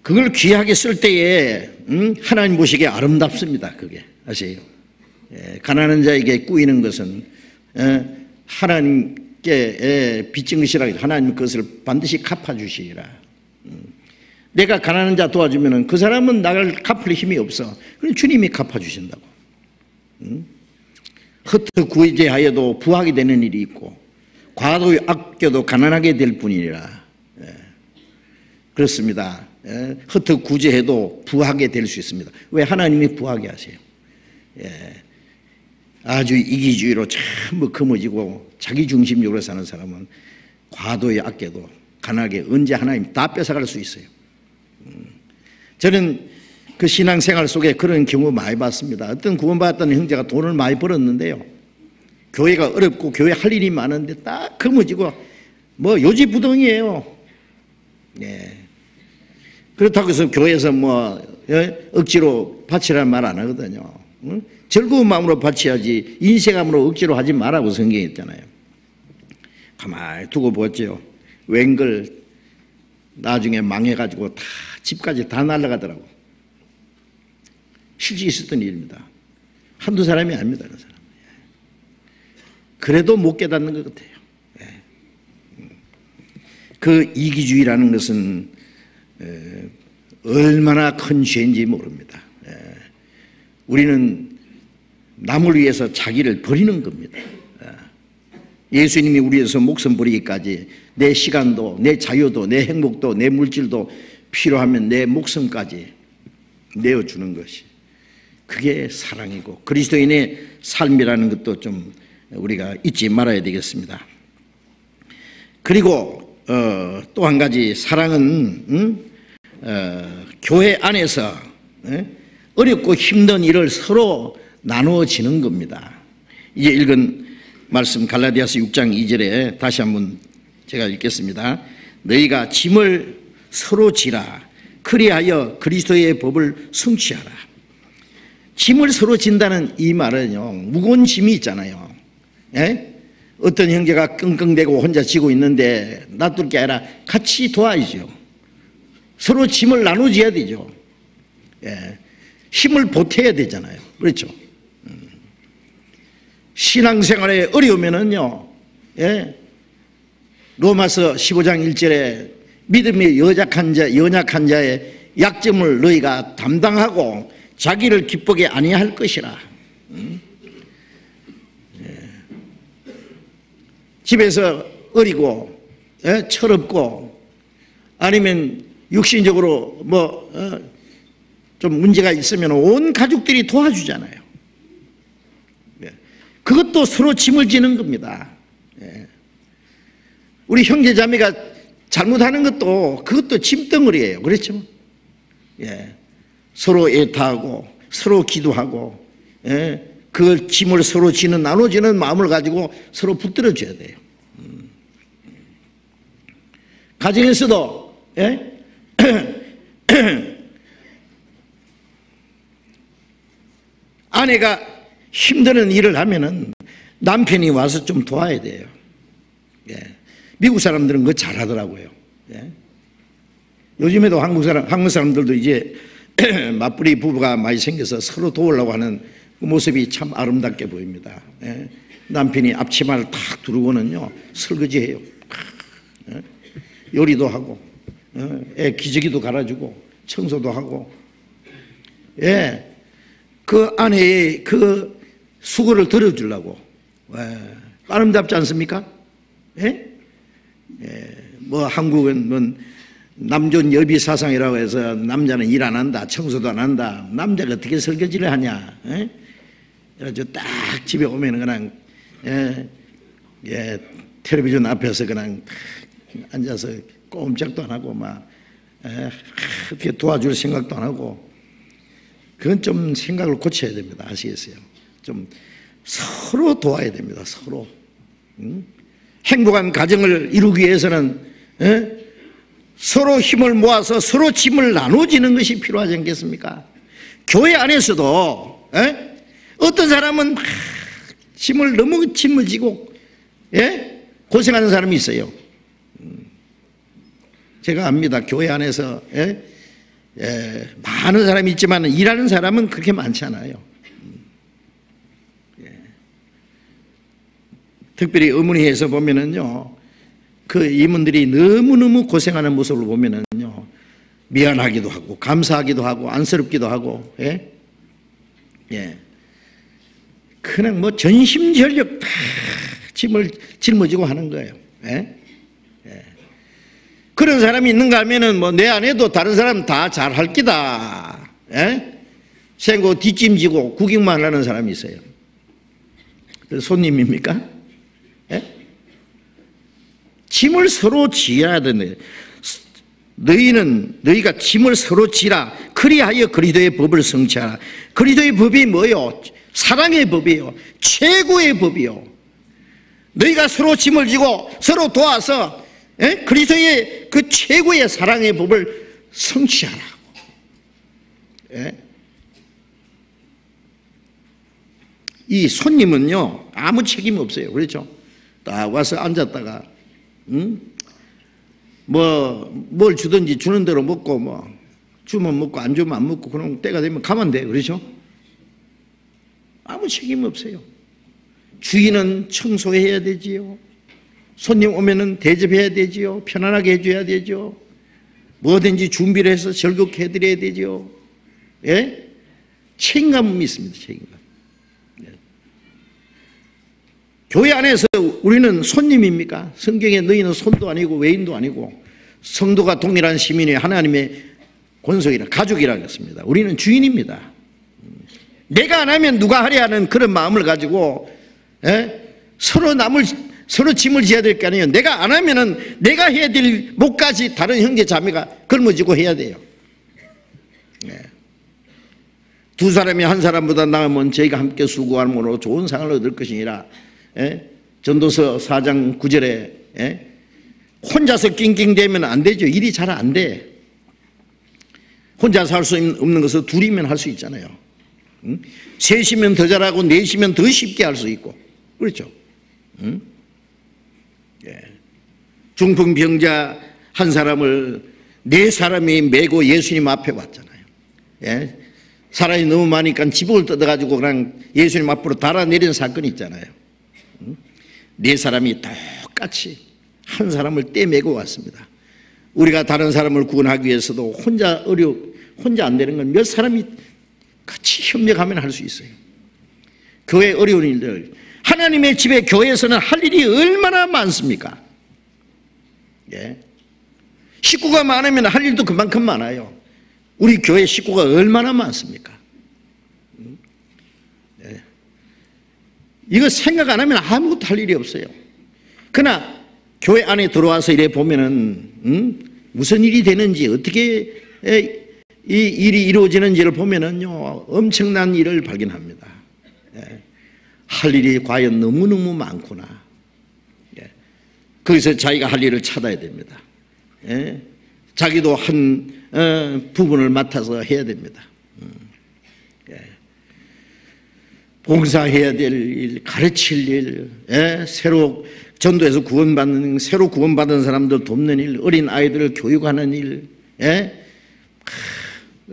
그걸 귀하게 쓸 때에 하나님 보시기에 아름답습니다. 그게 아세요? 가난한 자에게 꾸이는 것은 하나님께 빚진 것이라 하나님 그것을 반드시 갚아주시리라. 내가 가난한 자 도와주면 그 사람은 나를 갚을 힘이 없어. 그럼 주님이 갚아주신다고. 흩어 구제하여도 부하게 되는 일이 있고 과도 아껴도 가난하게 될 뿐이라. 그렇습니다. 흩어 구제해도 부하게 될 수 있습니다. 왜 하나님이 부하게 하세요? 아주 이기주의로 전부 거머쥐고 자기중심적으로 사는 사람은 과도에 아껴도 가난하게 언제 하나님 다 뺏어갈 수 있어요. 저는 그 신앙생활 속에 그런 경우 많이 봤습니다. 어떤 구원받았던 형제가 돈을 많이 벌었는데요, 교회가 어렵고 교회 할 일이 많은데 딱 거머쥐고 뭐 요지부동이에요. 예. 그렇다고 해서 교회에서 억지로 바치라는 말 안 하거든요. 응? 즐거운 마음으로 바쳐야지 인색함으로 억지로 하지 말라고 성경에 있잖아요. 가만히 두고 보죠. 웬걸 나중에 망해가지고 다 집까지 다 날아가더라고. 실제 있었던 일입니다. 한두 사람이 아닙니다. 그 사람. 그래도 못 깨닫는 것 같아요. 그 이기주의라는 것은 얼마나 큰 죄인지 모릅니다. 우리는 남을 위해서 자기를 버리는 겁니다. 예수님이 우리 위해서 목숨 버리기까지 내 시간도, 내 자유도, 내 행복도, 내 물질도 필요하면 내 목숨까지 내어주는 것이, 그게 사랑이고 그리스도인의 삶이라는 것도 좀 우리가 잊지 말아야 되겠습니다. 그리고 또 한 가지, 사랑은 교회 안에서 어렵고 힘든 일을 서로 나누어지는 겁니다. 이제 읽은 말씀 갈라디아서 6장 2절에 다시 한번 제가 읽겠습니다. 너희가 짐을 서로 지라, 그리하여 그리스도의 법을 성취하라. 짐을 서로 진다는 이 말은요, 무거운 짐이 있잖아요. 예? 어떤 형제가 끙끙대고 혼자 지고 있는데 놔둘 게 아니라 같이 도와야죠. 서로 짐을 나눠줘야 되죠. 예. 힘을 보태야 되잖아요. 그렇죠. 신앙생활에 어려우면은요, 예. 로마서 15장 1절에 믿음이 연약한 자의 약점을 너희가 담당하고 자기를 기쁘게 아니할 것이라. 집에서 어리고, 예? 철없고, 아니면 육신적으로 좀 문제가 있으면 온 가족들이 도와주잖아요. 예. 그것도 서로 짐을 지는 겁니다. 예. 우리 형제 자매가 잘못하는 것도 그것도 짐덩어리예요. 그렇죠? 예. 서로 애타하고 서로 기도하고, 예. 그 짐을 서로 지는, 나눠지는 마음을 가지고 서로 붙들어줘야 돼요. 가정에서도, 예? 아내가 힘드는 일을 하면은 남편이 와서 좀 도와야 돼요. 예. 미국 사람들은 그거 잘하더라고요. 예. 요즘에도 한국 사람들도 이제 맞벌이 부부가 많이 생겨서 서로 도우려고 하는 그 모습이 참 아름답게 보입니다. 예. 남편이 앞치마를 탁 두르고는요, 설거지해요. 예. 요리도 하고, 애 기저귀도 갈아주고, 청소도 하고, 예. 그 아내의 그 수고를 들어주려고. 예. 아름답지 않습니까? 예? 예. 한국은 남존 여비 사상이라고 해서 남자는 일 안 한다, 청소도 안 한다, 남자가 어떻게 설거지를 하냐. 예? 그래가지고 딱 집에 오면 그냥, 텔레비전 앞에서 그냥 앉아서 꼼짝도 안 하고 어떻게 도와줄 생각도 안 하고. 그건 좀 생각을 고쳐야 됩니다. 아시겠어요? 좀 서로 도와야 됩니다. 서로. 행복한 가정을 이루기 위해서는, 서로 힘을 모아서 서로 짐을 나눠지는 것이 필요하지 않겠습니까? 교회 안에서도, 어떤 사람은 짐을 너무 짊어지고, 고생하는 사람이 있어요. 제가 압니다. 교회 안에서, 많은 사람이 있지만 일하는 사람은 그렇게 많지 않아요. 특별히 어머니에서 보면은요, 그 이모들이 너무너무 고생하는 모습을 보면은요, 미안하기도 하고, 감사하기도 하고, 안쓰럽기도 하고, 그냥 전심전력 다 짐을 짊어지고 하는 거예요. 그런 사람이 있는가 하면은 내 안에도 다른 사람 다 잘할 기다. 생고 뒷짐지고 구경만 하는 사람이 있어요. 손님입니까? 짐을 서로 지어야 되는데, 너희가 짐을 서로 지라. 그리하여 그리스도의 법을 성취하라. 그리스도의 법이 뭐요? 사랑의 법이에요. 최고의 법이요. 너희가 서로 짐을 지고 서로 도와서 그리스도의 그 최고의 사랑의 법을 성취하라고. 이 손님은요 아무 책임 없어요. 그렇죠? 딱 와서 앉았다가 뭘 주든지 주는 대로 먹고 뭐 주면 먹고 안 주면 안 먹고 그럼 때가 되면 가면 돼. 그렇죠? 아무 책임 없어요. 주인은 청소해야 되지요. 손님 오면은 대접해야 되지요. 편안하게 해줘야 되죠. 뭐든지 준비를 해서 즐겁게 해드려야 되죠. 예? 책임감이 있습니다. 책임감. 예. 교회 안에서 우리는 손님입니까? 성경에 너희는 손도 아니고 외인도 아니고 성도가 동일한 시민이 하나님의 권속이라 가족이라 했습니다. 우리는 주인입니다. 내가 안 하면 누가 하려 하는 그런 마음을 가지고 서로 짐을 지어야 될 거 아니에요. 내가 안 하면은 내가 해야 될 몫까지 다른 형제 자매가 걸머지고 해야 돼요. 두 사람이 한 사람보다 나으면 저희가 함께 수고함으로 좋은 상을 얻을 것이니라. 전도서 4장 9절에 혼자서 낑낑대면 안 되죠. 일이 잘 안 돼. 혼자서 할 수 없는 것을 둘이면 할 수 있잖아요. 셋이면 더 잘하고 넷이면 더 쉽게 할 수 있고 그렇죠. 중풍병자 한 사람을 네 사람이 메고 예수님 앞에 왔잖아요. 사람이 너무 많으니까 지붕을 뜯어가지고 그냥 예수님 앞으로 달아내린 사건이 있잖아요. 네 사람이 똑같이 한 사람을 떼매고 왔습니다. 우리가 다른 사람을 구원하기 위해서도 혼자 안 되는 건 몇 사람이 같이 협력하면 할 수 있어요. 교회 어려운 일들, 하나님의 집에 교회에서는 할 일이 얼마나 많습니까? 식구가 많으면 할 일도 그만큼 많아요. 우리 교회 식구가 얼마나 많습니까? 이거 생각 안 하면 아무것도 할 일이 없어요. 그러나 교회 안에 들어와서 이래 보면은 무슨 일이 되는지 어떻게 이 일이 이루어지는지를 보면은요 엄청난 일을 발견합니다. 할 일이 과연 너무너무 많구나. 거기서 자기가 할 일을 찾아야 됩니다. 자기도 한 부분을 맡아서 해야 됩니다. 봉사해야 될 일, 가르칠 일, 새로 전도해서 새로 구원받은 사람들 돕는 일, 어린 아이들을 교육하는 일,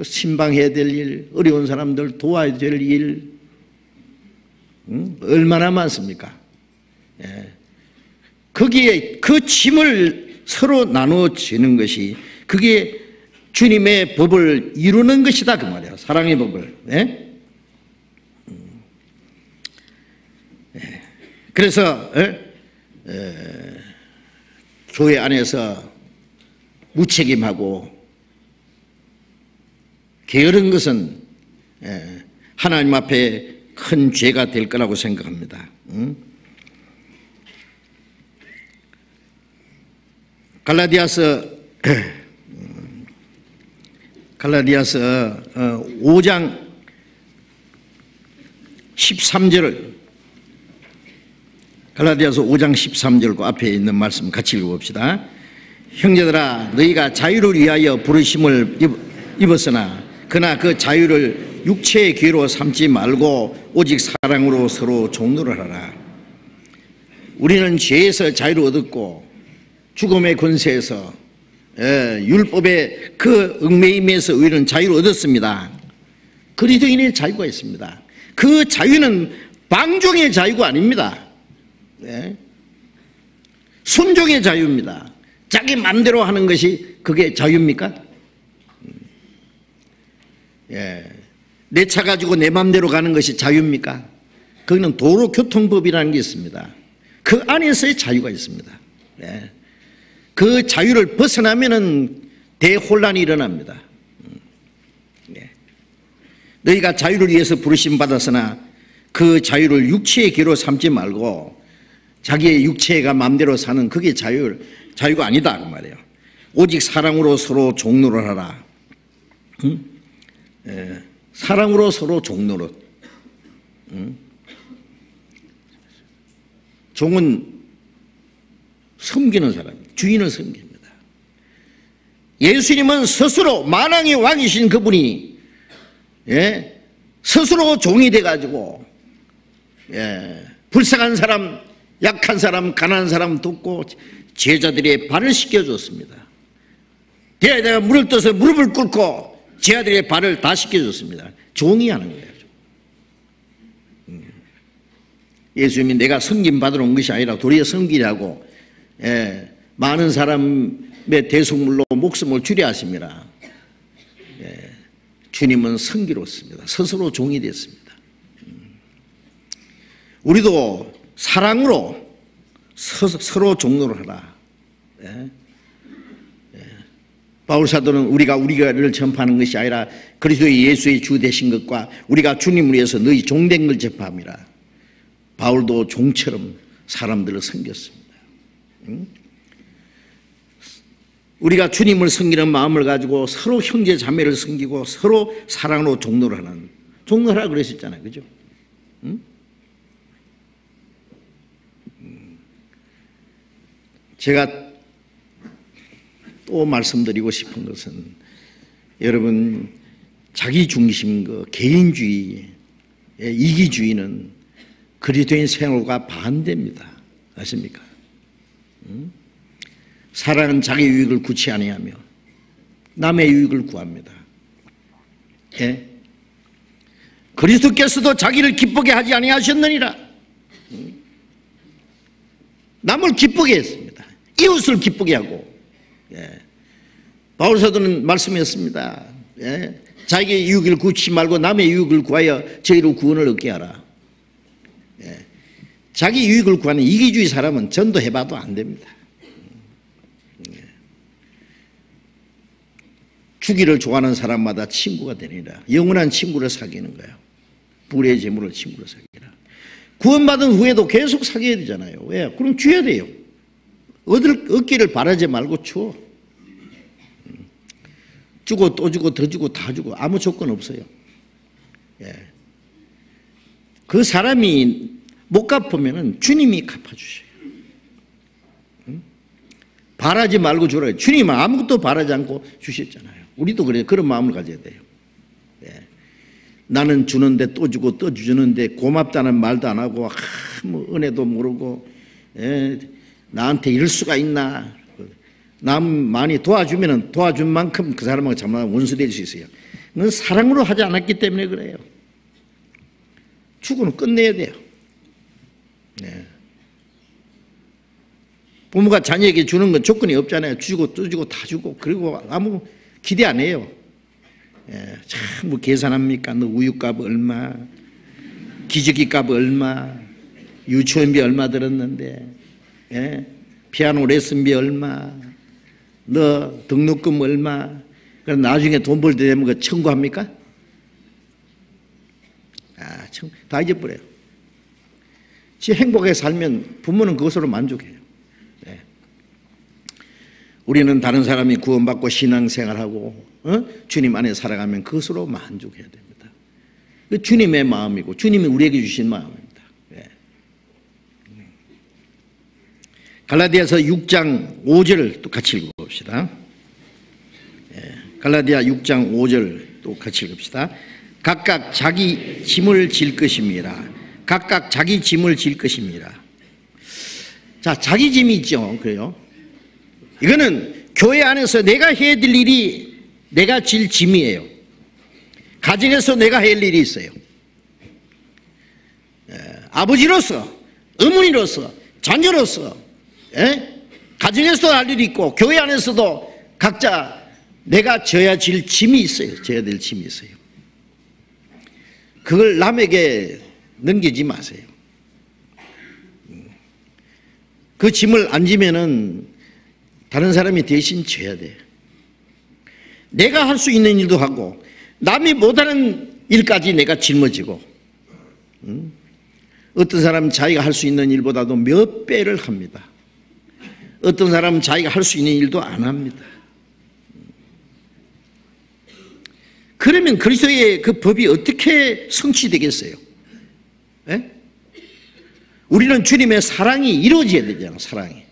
신방해야 될 일, 어려운 사람들 도와야 될 일, 얼마나 많습니까? 거기에 그 짐을 서로 나눠지는 것이 그게 주님의 법을 이루는 것이다 그 말이에요. 사랑의 법을. 그래서 교회 안에서 무책임하고 게으른 것은 하나님 앞에 큰 죄가 될 거라고 생각합니다. 갈라디아서 5장 13절을 갈라디아서 5장 13절 그 앞에 있는 말씀 같이 읽어봅시다. 형제들아 너희가 자유를 위하여 부르심을 입었으나 그러나 그 자유를 육체의 기회로 삼지 말고 오직 사랑으로 서로 종노를 하라. 우리는 죄에서 자유를 얻었고 죽음의 권세에서 율법의 그 얽매임에서 우리는 자유를 얻었습니다. 그리스도인의 자유가 있습니다. 그 자유는 방종의 자유가 아닙니다. 순종의 자유입니다. 자기 마음대로 하는 것이 그게 자유입니까? 내 차 가지고 내 마음대로 가는 것이 자유입니까? 거기는 도로교통법이라는 게 있습니다. 그 안에서의 자유가 있습니다. 그 자유를 벗어나면은 대혼란이 일어납니다. 너희가 자유를 위해서 부르심 받았으나 그 자유를 육체의 기로 삼지 말고 자기의 육체가 마음대로 사는 그게 자유가 아니다 그 말이에요. 오직 사랑으로 서로 종노릇 하라. 사랑으로 서로 종노릇. 종은 섬기는 사람, 주인을 섬깁니다. 예수님은 스스로 만왕의 왕이신 그분이 스스로 종이 돼가지고 불쌍한 사람, 약한 사람, 가난한 사람 돕고 제자들의 발을 씻겨줬습니다. 대야대가 물을 떠서 무릎을 꿇고 제자들의 발을 다 씻겨줬습니다. 종이 하는 거예요. 예수님이 내가 섬김 받으러 온 것이 아니라 도리어 섬기려고 많은 사람의 대속물로 목숨을 주려 하십니다. 주님은 성기롭습니다. 스스로 종이 됐습니다. 우리도 사랑으로 서로 종노를 하라. 바울사도는 우리가를 전파하는 것이 아니라 그리스도의 예수의 주 되신 것과 우리가 주님을 위해서 너희 종된 걸 전파합니다. 바울도 종처럼 사람들을 섬겼습니다. 우리가 주님을 섬기는 마음을 가지고 서로 형제 자매를 섬기고 서로 사랑으로 종노를 하는, 종노하라 그랬었잖아요. 그죠? 제가 또 말씀드리고 싶은 것은 여러분, 자기중심, 개인주의, 이기주의는 그리스도인 생활과 반대입니다. 아십니까? 사랑은 자기 유익을 구치 아니하며 남의 유익을 구합니다. 그리스도께서도 자기를 기쁘게 하지 아니하셨느니라. 남을 기쁘게 했습니다. 이웃을 기쁘게 하고. 바울사도는 말씀했습니다. 자기의 유익을 구치 말고 남의 유익을 구하여 저희로 구원을 얻게 하라. 자기 유익을 구하는 이기주의 사람은 전도해봐도 안 됩니다. 주기를 좋아하는 사람마다 친구가 되니라. 영원한 친구를 사귀는 거예요. 불의 재물을 친구로 사귀라. 구원받은 후에도 계속 사귀어야 되잖아요. 왜? 그럼 줘야 돼요. 얻기를 바라지 말고 줘. 주고 또 주고 더 주고 다 주고 아무 조건 없어요. 그 사람이 못 갚으면 주님이 갚아주셔요. 바라지 말고 주라. 주님은 아무것도 바라지 않고 주셨잖아요. 우리도 그래요. 그런 마음을 가져야 돼요. 나는 주는데 또 주고 또 주는데 고맙다는 말도 안 하고 뭐 은혜도 모르고 나한테 이럴 수가 있나. 남 많이 도와주면 도와준 만큼 그 사람하고 정말 원수 될 수 있어요. 그건 사랑으로 하지 않았기 때문에 그래요. 주고는 끝내야 돼요. 부모가 자녀에게 주는 건 조건이 없잖아요. 주고 또 주고 다 주고 그리고 아무 기대 안 해요. 참 뭐 계산합니까? 너 우유값 얼마, 기저귀값 얼마, 유치원비 얼마 들었는데, 피아노 레슨비 얼마, 너 등록금 얼마. 그럼 나중에 돈 벌 때 되면 그 청구합니까? 다 잊어버려요. 지 행복하게 살면 부모는 그것으로 만족해요. 우리는 다른 사람이 구원받고 신앙생활하고 주님 안에 살아가면 그것으로 만족해야 됩니다. 그 주님의 마음이고 주님이 우리에게 주신 마음입니다. 갈라디아서 6장 5절을 또 같이 읽어봅시다. 갈라디아 6장 5절 또 같이 읽읍시다. 각각 자기 짐을 질 것입니다. 각각 자기 짐을 질 것입니다. 자, 자기 짐이 있죠. 그래요. 이거는 교회 안에서 내가 해야 될 일이 내가 질 짐이에요. 가정에서 내가 해야 할 일이 있어요. 아버지로서, 어머니로서, 자녀로서, 가정에서도 할 일이 있고 교회 안에서도 각자 내가 져야 질 짐이 있어요. 져야 될 짐이 있어요. 그걸 남에게 넘기지 마세요. 그 짐을 안 지면은 다른 사람이 대신 져야 돼요. 내가 할 수 있는 일도 하고 남이 못하는 일까지 내가 짊어지고 어떤 사람은 자기가 할 수 있는 일보다도 몇 배를 합니다. 어떤 사람은 자기가 할 수 있는 일도 안 합니다. 그러면 그리스도의 그 법이 어떻게 성취되겠어요? 예? 우리는 주님의 사랑이 이루어져야 되잖아요. 사랑이.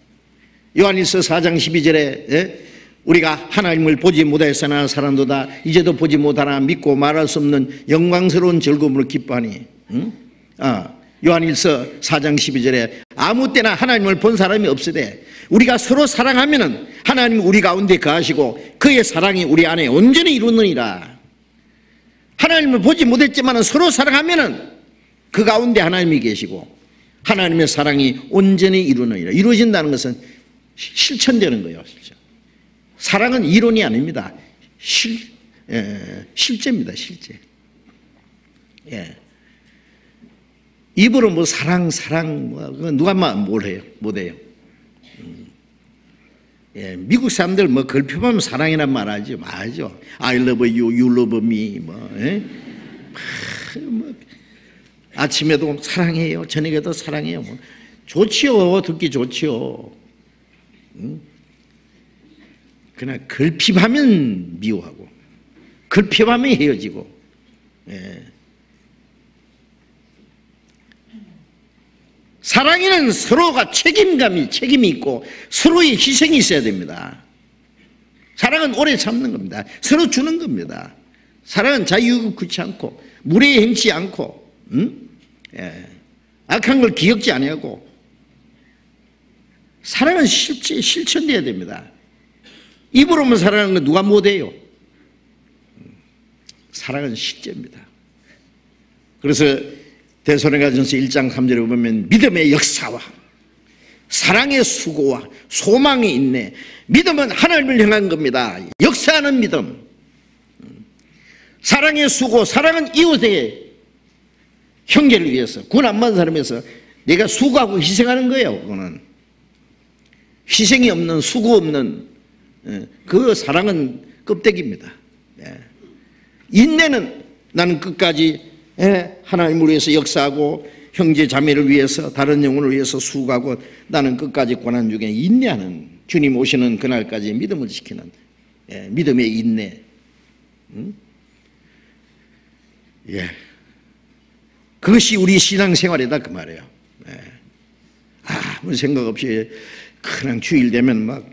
요한일서 4장 12절에 우리가 하나님을 보지 못하였으나 사랑도다 이제도 보지 못하나 믿고 말할 수 없는 영광스러운 즐거움으로 기뻐하니. 요한일서 4장 12절에 아무 때나 하나님을 본 사람이 없으되 우리가 서로 사랑하면은 하나님이 우리 가운데 거하시고 그의 사랑이 우리 안에 온전히 이루느니라. 하나님을 보지 못했지만 서로 사랑하면은 그 가운데 하나님이 계시고 하나님의 사랑이 온전히 이루느니라. 이루어진다는 것은 실천되는 거예요. 실천. 사랑은 이론이 아닙니다. 실제입니다. 실제. 예. 입으로 뭐 사랑 누가 뭘 해요? 못해요. 예, 미국 사람들 뭐 걸핏하면 사랑이란 말 하죠. 말하죠. I love you, you love me. 아침에도 사랑해요. 저녁에도 사랑해요. 좋지요. 듣기 좋지요. 그러나 걸핏하면 미워하고 걸핏하면 헤어지고. 예. 사랑에는 서로가 책임이 있고 서로의 희생이 있어야 됩니다. 사랑은 오래 참는 겁니다. 서로 주는 겁니다. 사랑은 자유욕을 굳지 않고 무례에 행치 않고 예. 악한 걸 기억지 아니하고 사랑은 실천돼야 됩니다. 입으로만 사랑하는 건 누가 못해요? 사랑은 실제입니다. 그래서 데살로니가전서 1장 3절에 보면 믿음의 역사와 사랑의 수고와 소망이 있네. 믿음은 하나님을 향한 겁니다. 역사하는 믿음. 사랑의 수고, 사랑은 이웃의 형제를 위해서, 군 안 맞는 사람에서 내가 수고하고 희생하는 거예요. 그거는 희생이 없는, 수고 없는 그 사랑은 껍데기입니다. 인내는 나는 끝까지 하나님을 위해서 역사하고 형제 자매를 위해서 다른 영혼을 위해서 수고하고 나는 끝까지 고난 중에 인내하는, 주님 오시는 그날까지 믿음을 지키는 믿음의 인내. 그것이 우리 신앙생활이다 그 말이에요. 아무 생각 없이 그냥 주일 되면 막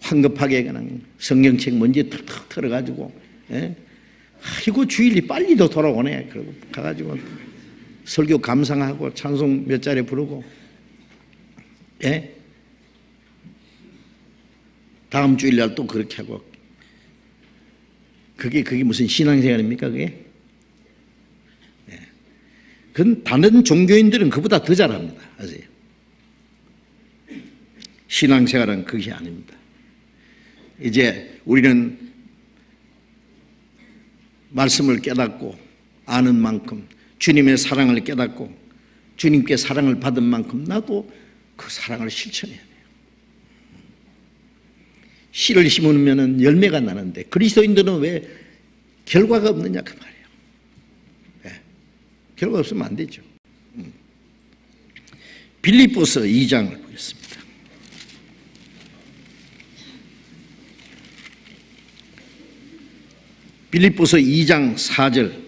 황급하게 그냥 성경책 먼지 탁탁 털어가지고 아이고 주일이 빨리도 돌아오네. 그러고 가가지고 설교 감상하고 찬송 몇 자리 부르고 다음 주일날 또 그렇게 하고 그게 무슨 신앙생활입니까 그게? 그건 다른 종교인들은 그보다 더 잘합니다. 아세요? 신앙생활은 그것이 아닙니다. 이제 우리는 말씀을 깨닫고 아는 만큼 주님의 사랑을 깨닫고 주님께 사랑을 받은 만큼 나도 그 사랑을 실천해야 돼요. 씨를 심으면 열매가 나는데 그리스도인들은 왜 결과가 없느냐 그 말이에요. 결과 없으면 안 되죠. 빌립보서 2장을 보겠습니다. 빌립보서 2장 4절.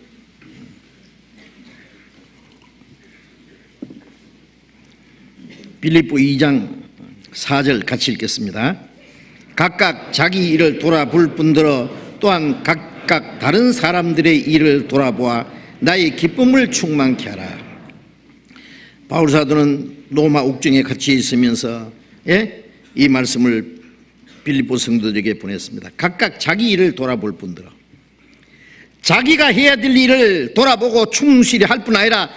빌립보 2장 4절 같이 읽겠습니다. 각각 자기 일을 돌아볼 뿐더러 또한 각각 다른 사람들의 일을 돌아보아 나의 기쁨을 충만케 하라. 바울 사도는 로마 옥중에 갇혀 있으면서 이 말씀을 빌립보 성도들에게 보냈습니다. 각각 자기 일을 돌아볼 뿐더러 자기가 해야 될 일을 돌아보고 충실히 할 뿐 아니라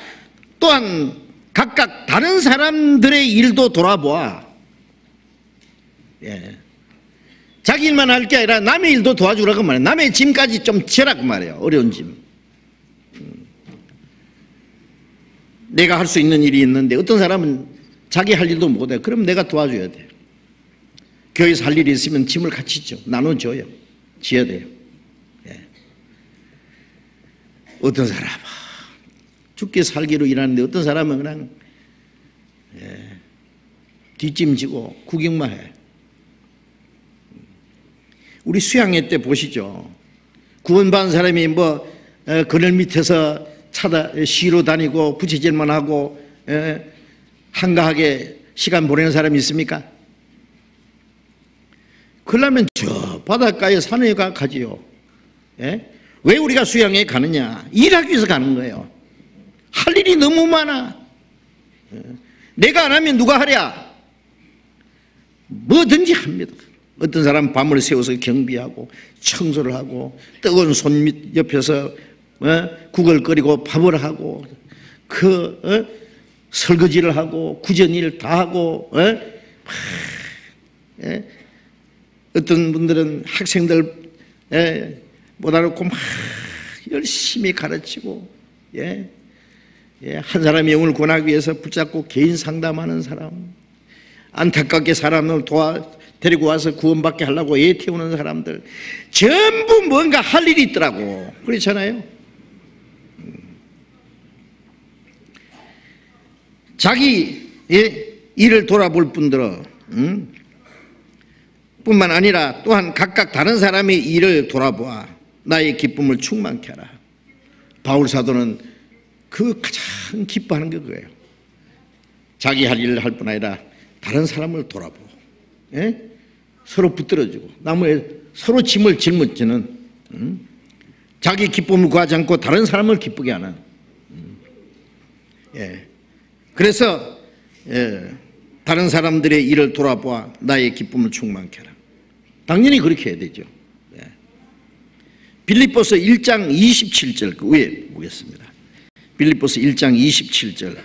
또한 각각 다른 사람들의 일도 돌아보아. 자기 일만 할 게 아니라 남의 일도 도와주라고 말해요. 남의 짐까지 좀 지라고 말해요. 어려운 짐. 내가 할 수 있는 일이 있는데 어떤 사람은 자기 할 일도 못해요. 그럼 내가 도와줘야 돼요. 교회에서 할 일이 있으면 짐을 같이 줘. 나눠줘요. 지어야 돼요. 어떤 사람은 죽게 살기로 일하는데 어떤 사람은 그냥 뒷짐지고 구경만 해. 우리 수양회 때 보시죠. 구원받은 사람이 뭐 그늘 밑에서 쉬러 다니고 부채질만 하고 한가하게 시간 보내는 사람이 있습니까? 그러려면 저 바닷가에 산에 가지요. 왜 우리가 수양에 가느냐? 일하기 위해서 가는 거예요. 할 일이 너무 많아. 내가 안 하면 누가 하랴? 뭐든지 합니다. 어떤 사람은 밤을 새워서 경비하고 청소를 하고 뜨거운 손 밑 옆에서 구걸거리고 밥을 하고 설거지를 하고 구전일 다 하고 어떤 분들은 학생들 모아놓고 막 열심히 가르치고 한 사람의 영혼을 구원하기 위해서 붙잡고 개인 상담하는 사람, 안타깝게 사람을 데리고 와서 구원받게 하려고 애 태우는 사람들, 전부 뭔가 할 일이 있더라고. 그렇잖아요. 자기 일을 돌아볼 뿐더러 뿐만 아니라 또한 각각 다른 사람의 일을 돌아보아 나의 기쁨을 충만케 하라. 바울 사도는 그 가장 기뻐하는 게 그거예요. 자기 할 일을 할 뿐 아니라 다른 사람을 돌아보고 서로 붙들어주고 나무에 서로 짐을 짊어지는 자기 기쁨을 구하지 않고 다른 사람을 기쁘게 하는 그래서 다른 사람들의 일을 돌아보아 나의 기쁨을 충만케 하라. 당연히 그렇게 해야 되죠. 빌립보서 1장 27절 그 위에 보겠습니다. 빌립보서 1장 27절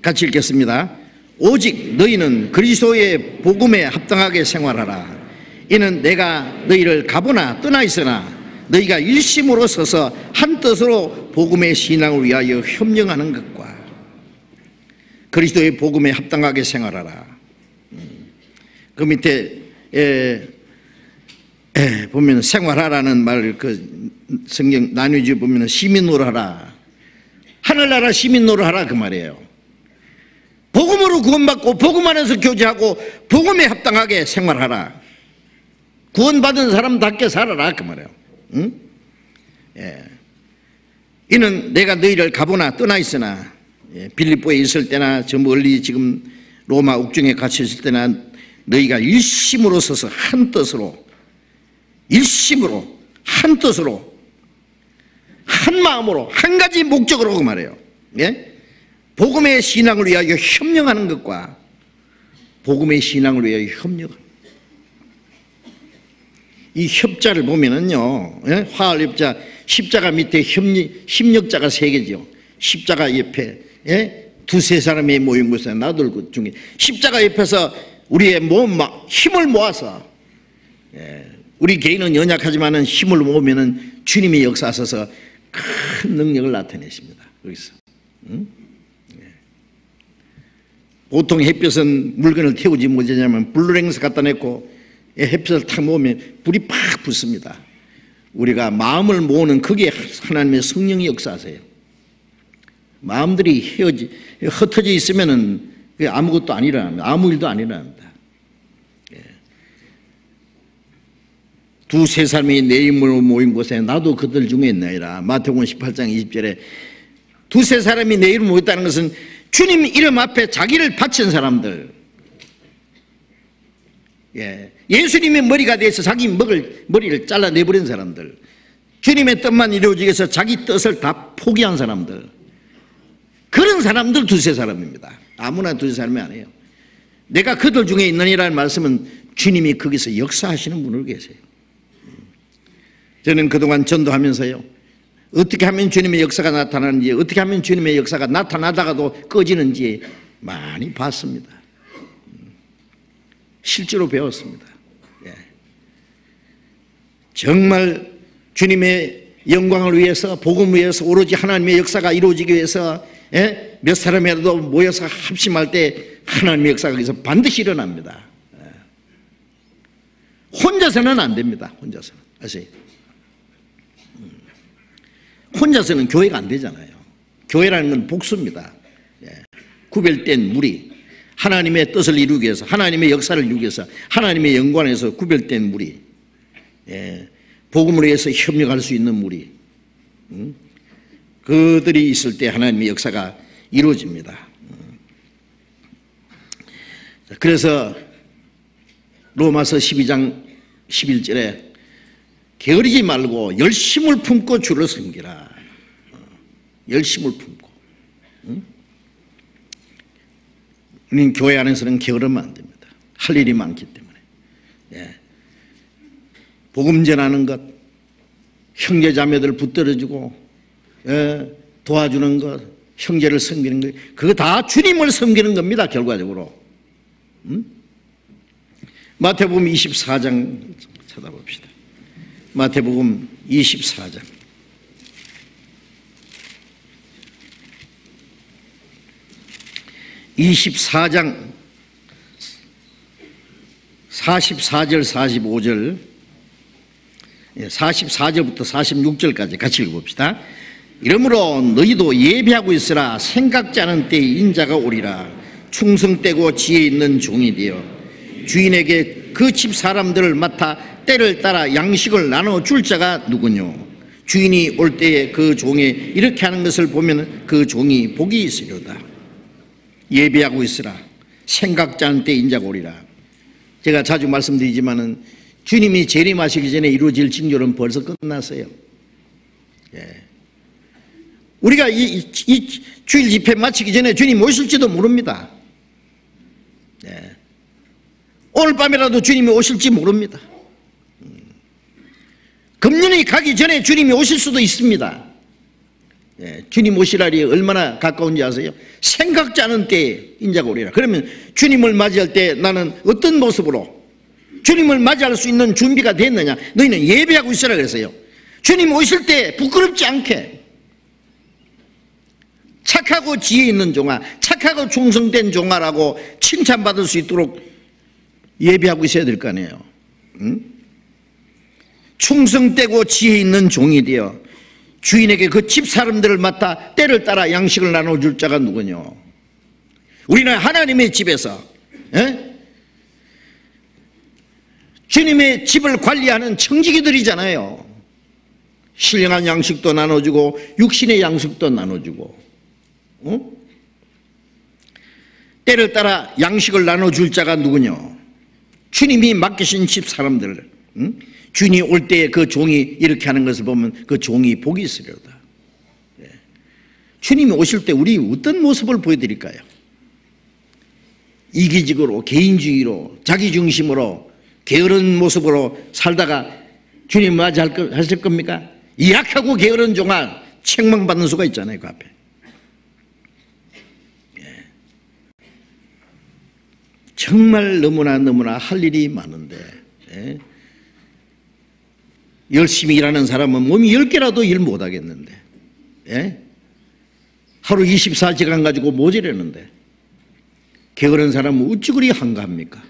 같이 읽겠습니다. 오직 너희는 그리스도의 복음에 합당하게 생활하라. 이는 내가 너희를 가보나 떠나 있으나 너희가 일심으로 서서 한 뜻으로 복음의 신앙을 위하여 협력하는 것과 그리스도의 복음에 합당하게 생활하라. 그 밑에 보면 생활하라는 말 그 성경 나뉘지 보면 시민으로 하라. 하늘나라 시민으로 하라 그 말이에요. 복음으로 구원받고 복음 안에서 교제하고 복음에 합당하게 생활하라. 구원받은 사람답게 살아라 그 말이에요. 이는 내가 너희를 가보나 떠나 있으나 빌립보에 있을 때나 저 멀리 지금 로마 옥중에 갇혀 있을 때나 너희가 일심으로 서서 한 뜻으로 일심으로 한 뜻으로 한 마음으로 한 가지 목적으로 그 말이에요. 복음의 신앙을 위하여 협력하는 것과 복음의 신앙을 위하여 협력하는 이 협자를 보면은요, 화할 협자 십자가 밑에 협력자가 세 개죠. 십자가 옆에 두세 사람이 모인 곳에 나돌 것 중에 십자가 옆에서 우리의 몸 힘을 모아서 우리 개인은 연약하지만은 힘을 모으면은 주님이 역사하셔서 큰 능력을 나타내십니다. 거기서 보통 햇볕은 물건을 태우지 못하냐면 블루랭스 갖다 놓고 햇볕을 탁 모으면 불이 팍 붙습니다. 우리가 마음을 모으는 그게 하나님의 성령이 역사하세요. 마음들이 흩어져 있으면은 아무것도 안 일어납니다. 아무 일도 안 일어납니다. 두세 사람이 내 이름으로 모인 곳에 나도 그들 중에 있나이다. 마태복음 18장 20절에 두세 사람이 내 이름으로 모였다는 것은 주님 이름 앞에 자기를 바친 사람들, 예수님의 머리가 돼서 자기 머리를 잘라내버린 사람들, 주님의 뜻만 이루어지기 위해서 자기 뜻을 다 포기한 사람들, 그런 사람들 두세 사람입니다. 아무나 두세 사람이 아니에요. 내가 그들 중에 있느니라는 말씀은 주님이 거기서 역사하시는 분을 계세요. 저는 그동안 전도하면서요, 어떻게 하면 주님의 역사가 나타나는지, 어떻게 하면 주님의 역사가 나타나다가도 꺼지는지 많이 봤습니다. 실제로 배웠습니다. 정말 주님의 영광을 위해서, 복음을 위해서, 오로지 하나님의 역사가 이루어지기 위해서 몇 사람이라도 모여서 합심할 때 하나님의 역사가 거기서 반드시 일어납니다. 혼자서는 안 됩니다. 혼자서는. 아세요? 혼자서는 교회가 안 되잖아요. 교회라는 건 복수입니다. 구별된 무리, 하나님의 뜻을 이루기 위해서, 하나님의 역사를 이루기 위해서, 하나님의 영광에서 구별된 무리, 복음을 위해서 협력할 수 있는 무리, 그들이 있을 때 하나님의 역사가 이루어집니다. 그래서 로마서 12장 11절에 게으르지 말고 열심을 품고 주를 섬기라. 열심을 품고. 우리는 교회 안에서는 게으르면 안 됩니다. 할 일이 많기 때문에. 예. 복음 전하는 것, 형제 자매들 붙들어주고, 예. 도와주는 것, 형제를 섬기는 것, 그거 다 주님을 섬기는 겁니다. 결과적으로. 마태복음 24장 찾아봅시다. 마태복음 24장. (24장) 44절 45절 44절부터 46절까지 같이 읽어봅시다. 이러므로 너희도 예비하고 있으라. 생각지 않은 때에 인자가 오리라. 충성되고 지혜 있는 종이 되어 주인에게 그 집 사람들을 맡아 때를 따라 양식을 나눠줄 자가 누구뇨. 주인이 올 때에 그 종이 이렇게 하는 것을 보면 그 종이 복이 있으리로다. 예비하고 있으라. 생각지 않은 때에 인자가 오리라. 제가 자주 말씀드리지만은 주님이 재림하시기 전에 이루어질 징조는 벌써 끝났어요. 예. 우리가 이 주일 집회 마치기 전에 주님 오실지도 모릅니다. 예. 오늘 밤이라도 주님이 오실지 모릅니다. 금년이 가기 전에 주님이 오실 수도 있습니다. 예. 주님 오실 날이 얼마나 가까운지 아세요? 생각지 않은 때에 인자가 오리라. 그러면 주님을 맞이할 때 나는 어떤 모습으로 주님을 맞이할 수 있는 준비가 됐느냐? 너희는 예배하고 있으라 그랬어요. 주님 오실 때 부끄럽지 않게 착하고 지혜 있는 종아, 착하고 충성된 종아라고 칭찬받을 수 있도록 예배하고 있어야 될 거 아니에요. 응? 충성되고 지혜 있는 종이 되어 주인에게 그 집 사람들을 맡아 때를 따라 양식을 나눠줄 자가 누구뇨. 우리는 하나님의 집에서 주님의 집을 관리하는 청지기들이잖아요. 신령한 양식도 나눠주고 육신의 양식도 나눠주고, 때를 따라 양식을 나눠줄 자가 누구뇨. 주님이 맡기신 집 사람들, 주인이 올 때에 그 종이 이렇게 하는 것을 보면 그 종이 복이 있으리로다. 주님이 오실 때 우리 어떤 모습을 보여드릴까요? 이기적으로, 개인주의로, 자기중심으로, 게으른 모습으로 살다가 주님 맞이하실 겁니까? 이 약하고 게으른 종아 책망받는 수가 있잖아요. 그 앞에. 정말 너무나 할 일이 많은데, 열심히 일하는 사람은 몸이 10개라도 일 못하겠는데, 하루 24시간 가지고 모자라는데 게으른 사람은 어찌 그리 한가합니까?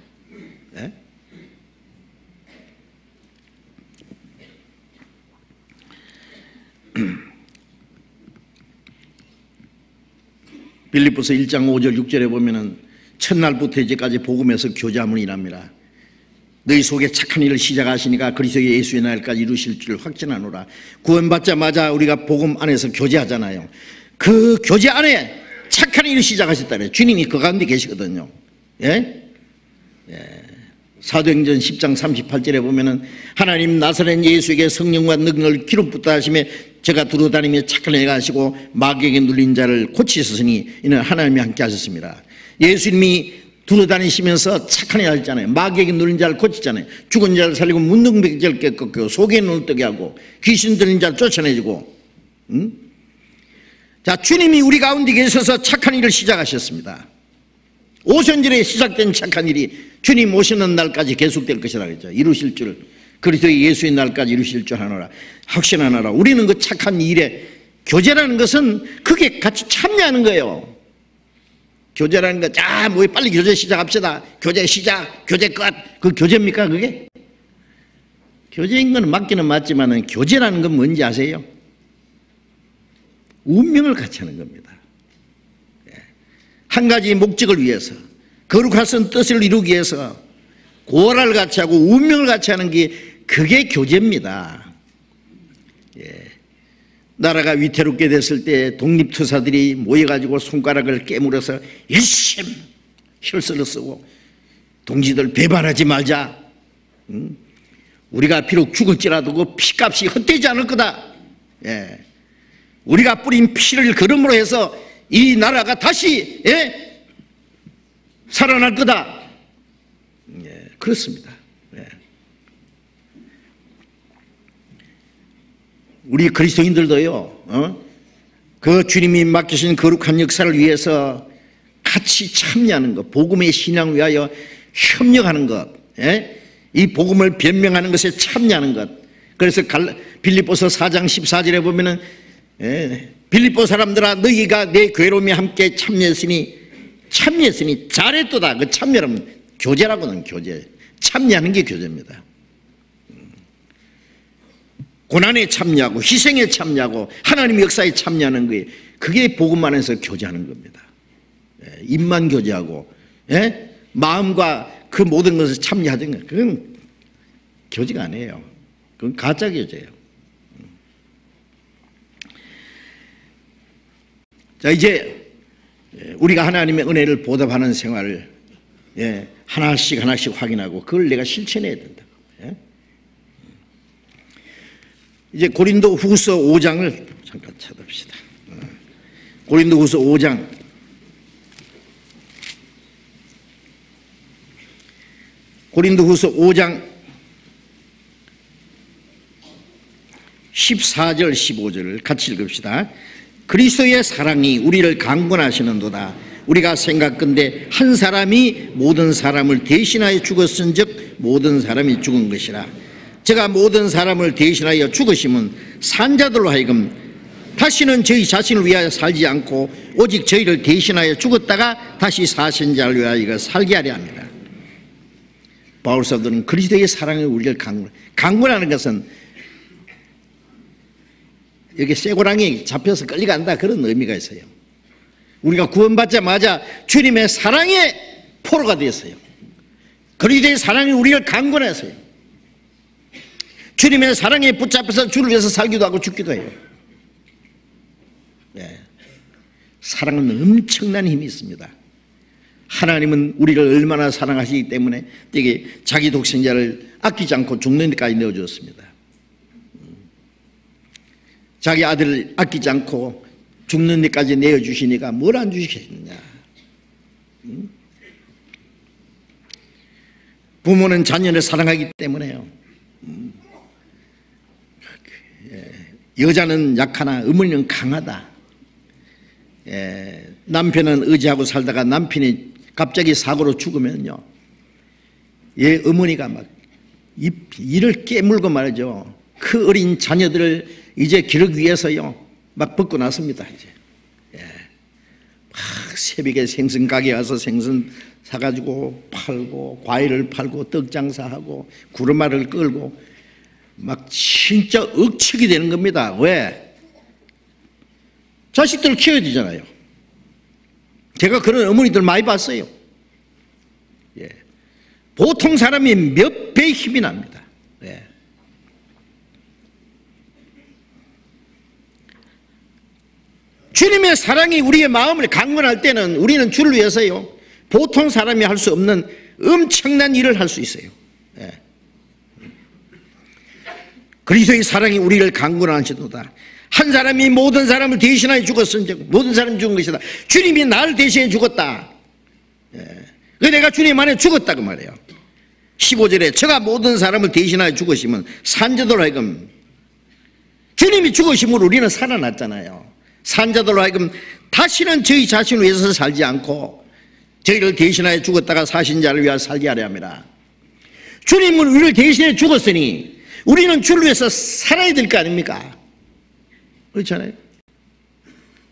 빌립보서 1장 5절 6절에 보면은 첫날부터 이제까지 복음에서 교자문을 일합니다. 너희 속에 착한 일을 시작하시니까 그리스도 예수의 날까지 이루실 줄 확신하노라. 구원받자마자 우리가 복음 안에서 교제하잖아요. 그 교제 안에 착한 일을 시작하셨다네. 주님이 그 가운데 계시거든요. 사도행전 10장 38절에 보면은 하나님 나사렛 예수에게 성령과 능력을 기름 붓다 하시매 제가 두루다니며 착한 일을 하시고 마귀에게 눌린 자를 고치셨으니 이는 하나님이 함께 하셨습니다. 예수님이 두루다니시면서 착한 일 하셨잖아요. 마귀에게 눌린 자를 고치잖아요. 죽은 자를 살리고 문둥병자를 깨끗하고 속에 눈을 뜨게 하고 귀신 들린 자를 쫓아내주고. 자, 주님이 우리 가운데 계셔서 착한 일을 시작하셨습니다. 오순절에 시작된 착한 일이 주님 오시는 날까지 계속될 것이라 그랬죠. 이루실 줄, 그리스도의 예수의 날까지 이루실 줄 하노라. 확신하노라. 우리는 그 착한 일에 교제라는 것은 그게 같이 참여하는 거예요. 교제라는 거, 자, 뭐 빨리 교제 시작합시다. 교제 시작, 교제 끝. 그 교제입니까, 그게? 교제인 건 맞기는 맞지만은 교제라는 건 뭔지 아세요? 운명을 같이 하는 겁니다. 한 가지 목적을 위해서, 거룩하신 뜻을 이루기 위해서 고아를 같이 하고 운명을 같이 하는 게 그게 교제입니다. 나라가 위태롭게 됐을 때 독립투사들이 모여가지고 손가락을 깨물어서 일심 혈서를 쓰고 동지들 배반하지 말자. 우리가 비록 죽을지라도 그 피값이 헛되지 않을 거다. 우리가 뿌린 피를 걸음으로 해서 이 나라가 다시 살아날 거다. 그렇습니다. 우리 그리스도인들도요, 그 주님이 맡기신 거룩한 역사를 위해서 같이 참여하는 것, 복음의 신앙 위하여 협력하는 것, 이 복음을 변명하는 것에 참여하는 것. 그래서 빌립보서 4장 14절에 보면은 빌립보 사람들아 너희가 내 괴로움에 함께 참여했으니 잘했도다. 그 참여는 교제라고는 교제. 참여하는 게 교제입니다. 고난에 참여하고 희생에 참여하고 하나님의 역사에 참여하는 거예요. 그게 복음 안에서 교제하는 겁니다. 입만 교제하고 마음과 그 모든 것을 참여하는 것, 그건 교제가 아니에요. 그건 가짜 교제예요. 자, 이제 우리가 하나님의 은혜를 보답하는 생활을 하나씩 확인하고 그걸 내가 실천해야 된다. 이제 고린도 후서 5장을 잠깐 찾아봅시다. 고린도 후서 5장 14절 15절을 같이 읽읍시다. 그리스도의 사랑이 우리를 강권하시는도다. 우리가 생각건대 한 사람이 모든 사람을 대신하여 죽었은즉 모든 사람이 죽은 것이라. 제가 모든 사람을 대신하여 죽으심은 산자들로 하여금 다시는 저희 자신을 위하여 살지 않고 오직 저희를 대신하여 죽었다가 다시 사신 자를 위하여 살게 하려 합니다. 바울 사도는 그리스도의 사랑이 우리를 강권하는 것은 여기 쇠고랑이 잡혀서 끌려간다 그런 의미가 있어요. 우리가 구원받자마자 주님의 사랑의 포로가 되었어요. 그리스도의 사랑이 우리를 강권했어요. 주님의 사랑에 붙잡혀서 주를 위해서 살기도 하고 죽기도 해요. 사랑은 엄청난 힘이 있습니다. 하나님은 우리를 얼마나 사랑하시기 때문에 되게 자기 독생자를 아끼지 않고 죽는 데까지 내어주었습니다. 자기 아들을 아끼지 않고 죽는 데까지 내어주시니까 뭘 안 주시겠느냐. 부모는 자녀를 사랑하기 때문에요. 여자는 약하나 어머니는 강하다. 남편은 의지하고 살다가 남편이 갑자기 사고로 죽으면요, 얘 어머니가 막 이를 깨물고 말이죠. 그 어린 자녀들을 이제 기르기 위해서요 막 벗고 나섭니다. 이제 막 새벽에 생선 가게 가서 생선 사가지고 팔고 과일을 팔고 떡 장사하고 구르마를 끌고 막 진짜 억측이 되는 겁니다. 왜? 자식들을 키워야 되잖아요. 제가 그런 어머니들 많이 봤어요. 보통 사람이 몇 배의 힘이 납니다. 주님의 사랑이 우리의 마음을 강건할 때는 우리는 주를 위해서요 보통 사람이 할 수 없는 엄청난 일을 할 수 있어요. 그리스도의 사랑이 우리를 강건하시도다. 한 사람이 모든 사람을 대신하여 죽었은즉 모든 사람이 죽은 것이다. 주님이 나를 대신해 죽었다. 내가 주님 안에 죽었다 그 말이에요. 15절에 제가 모든 사람을 대신하여 죽으시면 산자들로 하여금, 주님이 죽으심으로 우리는 살아났잖아요. 산자들로 하여금 다시는 저희 자신을 위해서 살지 않고 저희를 대신하여 죽었다가 사신 자를 위하여 살게 하려 합니다. 주님은 우리를 대신해 죽었으니 우리는 주를 위해서 살아야 될 거 아닙니까? 그렇잖아요.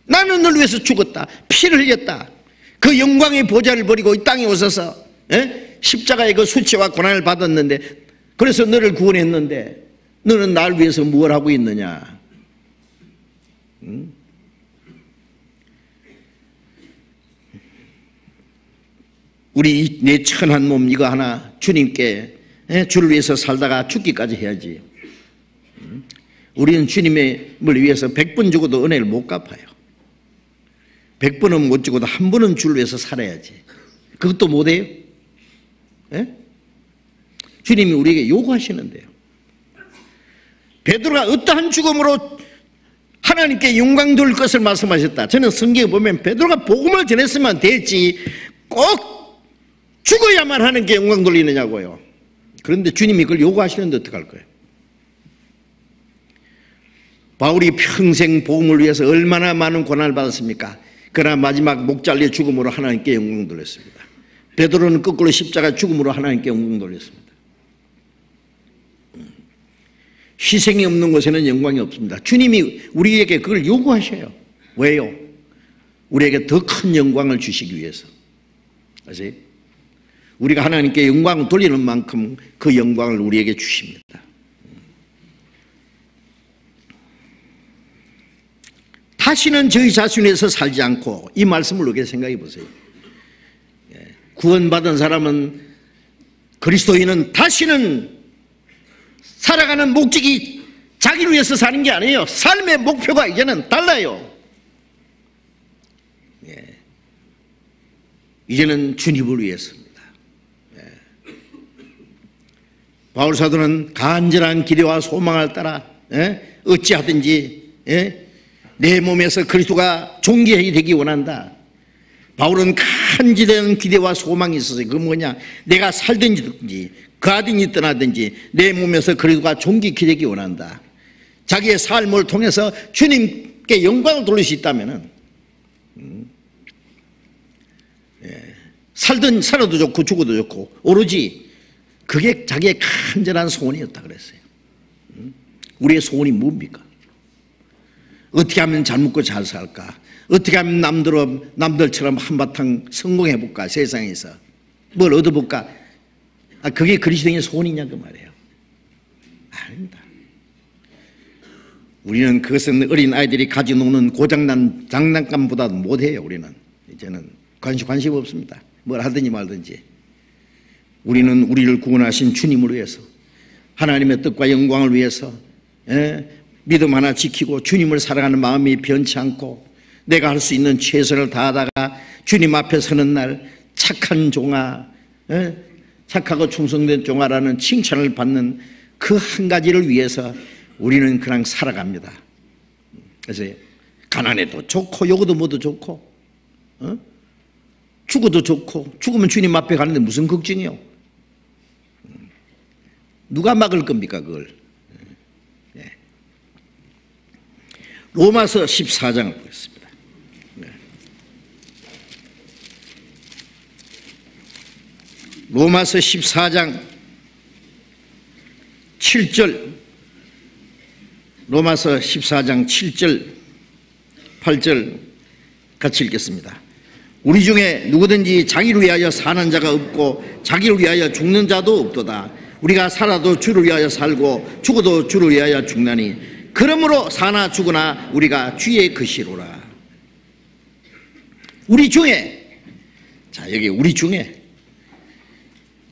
나는 너를 위해서 죽었다. 피를 흘렸다. 그 영광의 보좌를 버리고 이 땅에 오셔서 십자가의 그 수치와 고난을 받았는데, 그래서 너를 구원했는데 너는 나를 위해서 무엇을 하고 있느냐? 우리 내 천한 몸 이거 하나 주님께 주를 위해서 살다가 죽기까지 해야지. 우리는 주님을 위해서 100번 죽어도 은혜를 못 갚아요. 100번은 못 죽어도 한 번은 주를 위해서 살아야지. 그것도 못해요? 예? 주님이 우리에게 요구하시는데요. 베드로가 어떠한 죽음으로 하나님께 영광 돌릴 것을 말씀하셨다. 저는 성경에 보면 베드로가 복음을 전했으면 됐지 꼭 죽어야만 하나님께 영광 돌리느냐고요. 그런데 주님이 그걸 요구하시는데 어떡할 거예요? 바울이 평생 복음을 위해서 얼마나 많은 고난을 받았습니까? 그러나 마지막 목 잘려 죽음으로 하나님께 영광 돌렸습니다. 베드로는 거꾸로 십자가 죽음으로 하나님께 영광 돌렸습니다. 희생이 없는 곳에는 영광이 없습니다. 주님이 우리에게 그걸 요구하셔요. 왜요? 우리에게 더 큰 영광을 주시기 위해서. 아세요? 우리가 하나님께 영광을 돌리는 만큼 그 영광을 우리에게 주십니다. 다시는 저희 자신에서 살지 않고, 이 말씀을 이렇게 생각해 보세요. 구원받은 사람은, 그리스도인은 다시는 살아가는 목적이 자기를 위해서 사는 게 아니에요. 삶의 목표가 이제는 달라요. 이제는 주님을 위해서입니다. 바울 사도는 간절한 기대와 소망을 따라 어찌하든지 내 몸에서 그리스도가 존귀하게 되기 원한다. 바울은 간절한 기대와 소망이 있었어요. 그건 뭐냐? 내가 살든지 가든지 떠나든지 내 몸에서 그리스도가 존귀하게 되기 원한다. 자기의 삶을 통해서 주님께 영광을 돌릴 수 있다면 살아도 좋고 죽어도 좋고 오로지 그게 자기의 간절한 소원이었다 그랬어요. 우리의 소원이 뭡니까? 어떻게 하면 잘 먹고 잘 살까? 어떻게 하면 남들처럼 한바탕 성공해볼까? 세상에서 뭘 얻어볼까? 그게 그리스도인의 소원이냐 그 말이에요. 아닙니다. 우리는 그것은 어린 아이들이 가지고 노는 고장난 장난감보다 못해요. 우리는 이제는 관심 없습니다. 뭘 하든지 말든지. 우리는 우리를 구원하신 주님을 위해서, 하나님의 뜻과 영광을 위해서 믿음 하나 지키고 주님을 사랑하는 마음이 변치 않고 내가 할 수 있는 최선을 다하다가 주님 앞에 서는 날 착한 종아, 착하고 충성된 종아라는 칭찬을 받는 그 한 가지를 위해서 우리는 그냥 살아갑니다. 그래서 가난해도 좋고 요거도 뭐도 좋고 죽어도 좋고, 죽으면 주님 앞에 가는데 무슨 걱정이요? 누가 막을 겁니까 그걸? 로마서 14장을 보겠습니다. 로마서 14장 7절, 로마서 14장 7절 8절 같이 읽겠습니다. 우리 중에 누구든지 자기를 위하여 사는 자가 없고 자기를 위하여 죽는 자도 없도다. 우리가 살아도 주를 위하여 살고 죽어도 주를 위하여 죽나니 그러므로 사나 죽으나 우리가 주의 것이로라. 우리 중에, 자 여기 우리 중에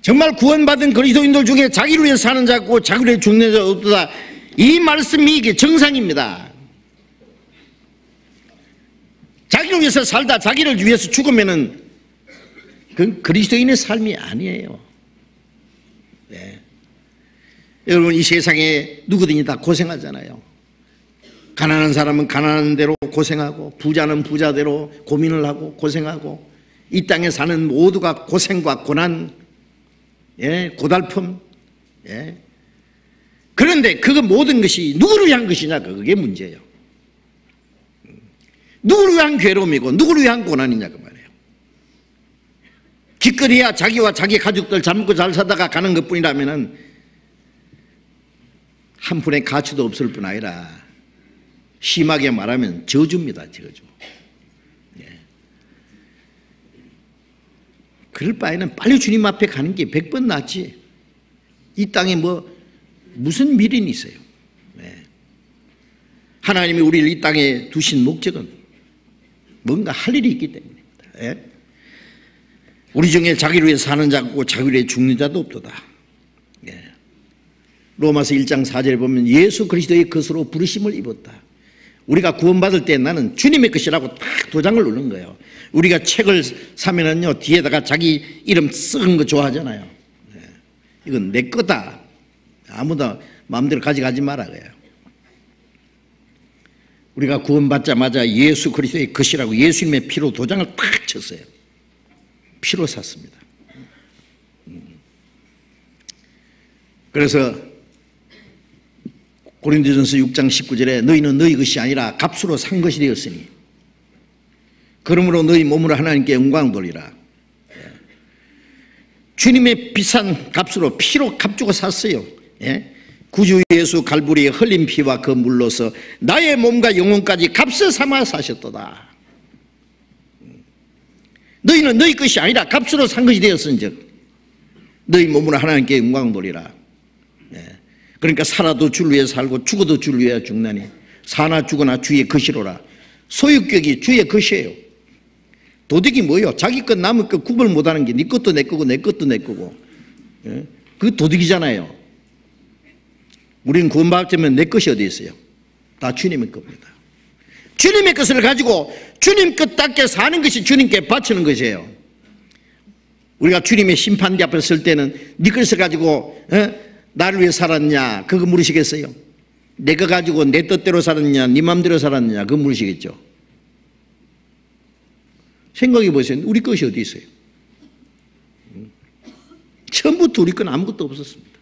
정말 구원받은 그리스도인들 중에 자기를 위해 사는 자 없고 자기를 위해 죽는 자 없도다. 이 말씀이 이게 정상입니다. 자기를 위해서 살다 자기를 위해서 죽으면은 그건 그리스도인의 삶이 아니에요. 네. 여러분 이 세상에 누구든지 다 고생하잖아요. 가난한 사람은 가난한 대로 고생하고 부자는 부자대로 고민을 하고 고생하고 이 땅에 사는 모두가 고생과 고난, 고달픔. 그런데 그 모든 것이 누구를 위한 것이냐 그게 문제예요. 누구를 위한 괴로움이고 누구를 위한 고난이냐 그 말이에요. 기껏해야 자기와 자기 가족들 잘 먹고 잘 살다가 가는 것뿐이라면은 한 푼의 가치도 없을 뿐 아니라 심하게 말하면 저주입니다. 저주. 그럴 바에는 빨리 주님 앞에 가는 게 100번 낫지. 이 땅에 무슨 미련이 있어요. 하나님이 우리를 이 땅에 두신 목적은 뭔가 할 일이 있기 때문입니다. 우리 중에 자기를 위해 사는 자고 자기를 위해 죽는 자도 없도다. 로마서 1장 4절에 보면 예수 그리스도의 것으로 부르심을 입었다. 우리가 구원받을 때 나는 주님의 것이라고 딱 도장을 누른 거예요. 우리가 책을 사면은요, 뒤에다가 자기 이름 쓰는 거 좋아하잖아요. 이건 내 거다. 아무도 마음대로 가져가지 마라 그래요. 우리가 구원받자마자 예수 그리스도의 것이라고 예수님의 피로 도장을 딱 쳤어요. 피로 샀습니다. 그래서 고린도전서 6장 19절에 너희는 너희 것이 아니라 값으로 산 것이 되었으니 그러므로 너희 몸으로 하나님께 영광 돌리라. 주님의 비싼 값으로 피로 값주고 샀어요. 구주 예수 갈보리에 흘린 피와 그 물로서 나의 몸과 영혼까지 값을 삼아 사셨도다. 너희는 너희 것이 아니라 값으로 산 것이 되었은즉 너희 몸으로 하나님께 영광 돌리라. 그러니까 살아도 줄 위해 살고 죽어도 줄 위해 죽나니 사나 죽으나 주의 것이로라. 소유격이 주의 것이에요. 도덕이 뭐예요? 자기 것 남의 것 구별 못하는 게 네 것도 내 거고 내 것도 내 거고. 그게 도덕이잖아요. 우리는 구원받으면 내 것이 어디 있어요? 다 주님의 겁니다. 주님의 것을 가지고 주님 것답게 사는 것이 주님께 바치는 것이에요. 우리가 주님의 심판대 앞에 설 때는 네 것을 가지고 나를 위해 살았냐 그거 물으시겠어요? 내가 가지고 내 뜻대로 살았냐 네 맘대로 살았냐 그거 물으시겠죠? 생각해 보세요. 우리 것이 어디 있어요? 처음부터 우리 건 아무것도 없었습니다.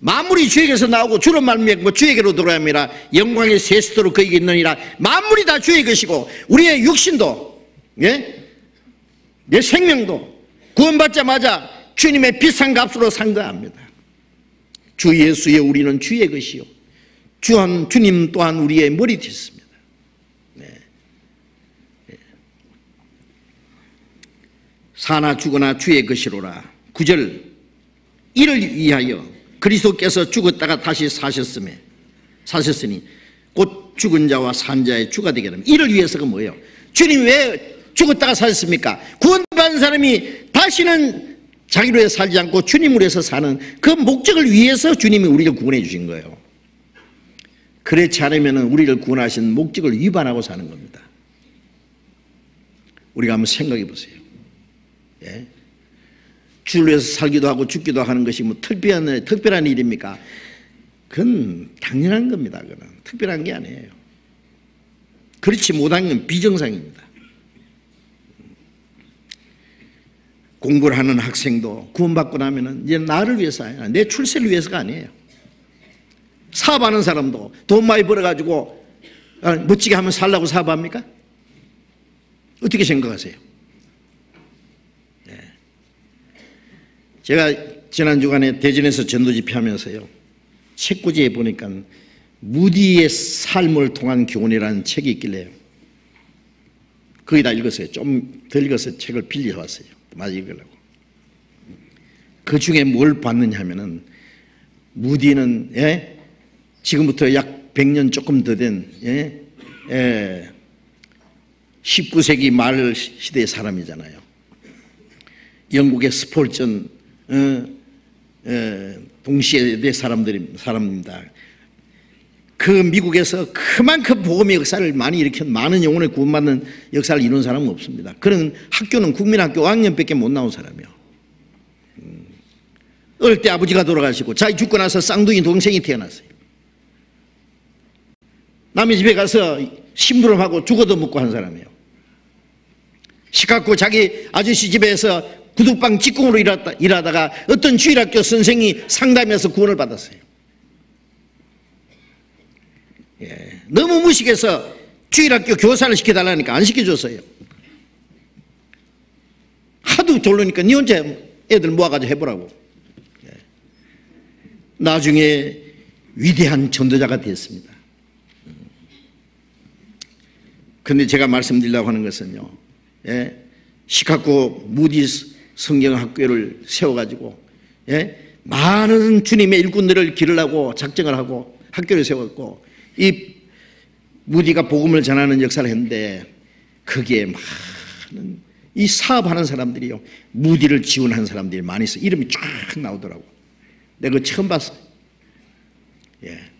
만물이 주에게서 나오고 주로 말미암고 주에게로 돌아옵니다. 영광의 세스도로 그에게 있느니라. 만물이 다 주의 것이고 우리의 육신도 내 생명도 구원받자마자 주님의 비싼 값으로 산 거 압니다. 주 예수의 우리는 주의 것이요 주님 또한 우리의 머리 되셨습니다. 사나 죽으나 주의 것이로라. 9절 이를 위하여 그리스도께서 죽었다가 다시 사셨으니 곧 죽은 자와 산 자의 주가 되게 됩니다. 이를 위해서가 뭐예요? 주님이 왜 죽었다가 사셨습니까? 구원받은 사람이 다시는 자기로 해서 살지 않고 주님으로 해서 사는 그 목적을 위해서 주님이 우리를 구원해 주신 거예요. 그렇지 않으면 우리를 구원하신 목적을 위반하고 사는 겁니다. 우리가 한번 생각해 보세요. 주를 위해서 살기도 하고 죽기도 하는 것이 뭐 특별한 일입니까? 그건 당연한 겁니다. 그건 특별한 게 아니에요. 그렇지 못한 건 비정상입니다. 공부를 하는 학생도 구원받고 나면은 이제 나를 위해서 아니라 내 출세를 위해서가 아니에요. 사업하는 사람도 돈 많이 벌어가지고 멋지게 하면 살라고 사업합니까? 어떻게 생각하세요? 제가 지난 주간에 대전에서 전도 집회하면서요 책꽂이에 보니까 무디의 삶을 통한 교훈이라는 책이 있길래요. 거기다 읽었어요. 좀 더 읽어서 책을 빌려왔어요. 마저 읽으려고. 그 중에 뭘 봤느냐 하면은 무디는 지금부터 약 100년 조금 더 된 19세기 말 시대의 사람이잖아요. 영국의 스폴전 동시대 사람입니다. 그 미국에서 그만큼 복음의 역사를 많이 일으킨 많은 영혼을 구원받는 역사를 이룬 사람은 없습니다. 그런 학교는 국민학교 5학년밖에 못 나온 사람이요. 어릴 때 아버지가 돌아가시고 자기 죽고 나서 쌍둥이 동생이 태어났어요. 남의 집에 가서 심부름하고 죽어도 먹고 한 사람이에요. 시카고 자기 아저씨 집에서 구두방 직공으로 일하다가 어떤 주일학교 선생이 상담해서 구원을 받았어요. 너무 무식해서 주일학교 교사를 시켜달라니까 안 시켜줬어요. 하도 졸르니까 니 혼자 애들 모아가지고 해보라고. 나중에 위대한 전도자가 됐습니다. 그런데 제가 말씀드리려고 하는 것은요, 시카고 무디 성경학교를 세워가지고 많은 주님의 일꾼들을 기르려고 작정을 하고 학교를 세웠고 이 무디가 복음을 전하는 역사를 했는데 거기에 많은 이 사업하는 사람들이요 무디를 지원한 사람들이 많이 있어. 이름이 쫙 나오더라고. 내가 그거 처음 봤어. 예.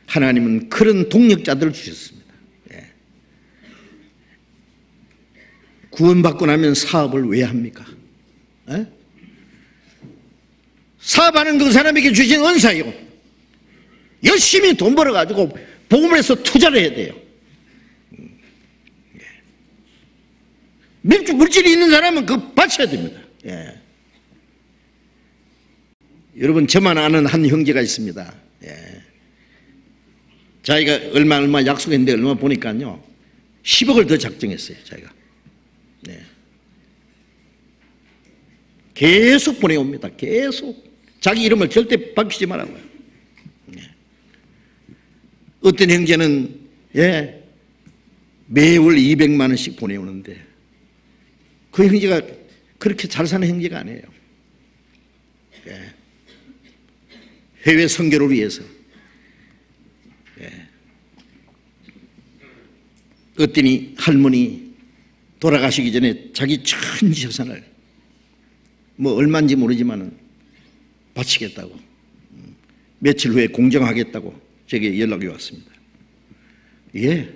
하나님은 그런 동력자들을 주셨습니다. 예. 구원받고 나면 사업을 왜 합니까? 예? 사업하는 그 사람에게 주신 은사요. 열심히 돈 벌어가지고 복음을 해서 투자를 해야 돼요. 물질이 있는 사람은 그거 바쳐야 됩니다. 예. 여러분, 저만 아는 한 형제가 있습니다. 예. 자기가 얼마 약속했는데 얼마 보니까요 10억을 더 작정했어요. 자기가. 네. 계속 보내옵니다. 계속. 자기 이름을 절대 밝히지 말라고요. 네. 어떤 형제는 매월 200만 원씩 보내오는데 그 형제가 그렇게 잘 사는 형제가 아니에요. 예. 해외 선교를 위해서. 예. 어떤 할머니 돌아가시기 전에 자기 전 재산을 뭐 얼마인지 모르지만은 바치겠다고, 며칠 후에 공정하겠다고 제게 연락이 왔습니다. 예,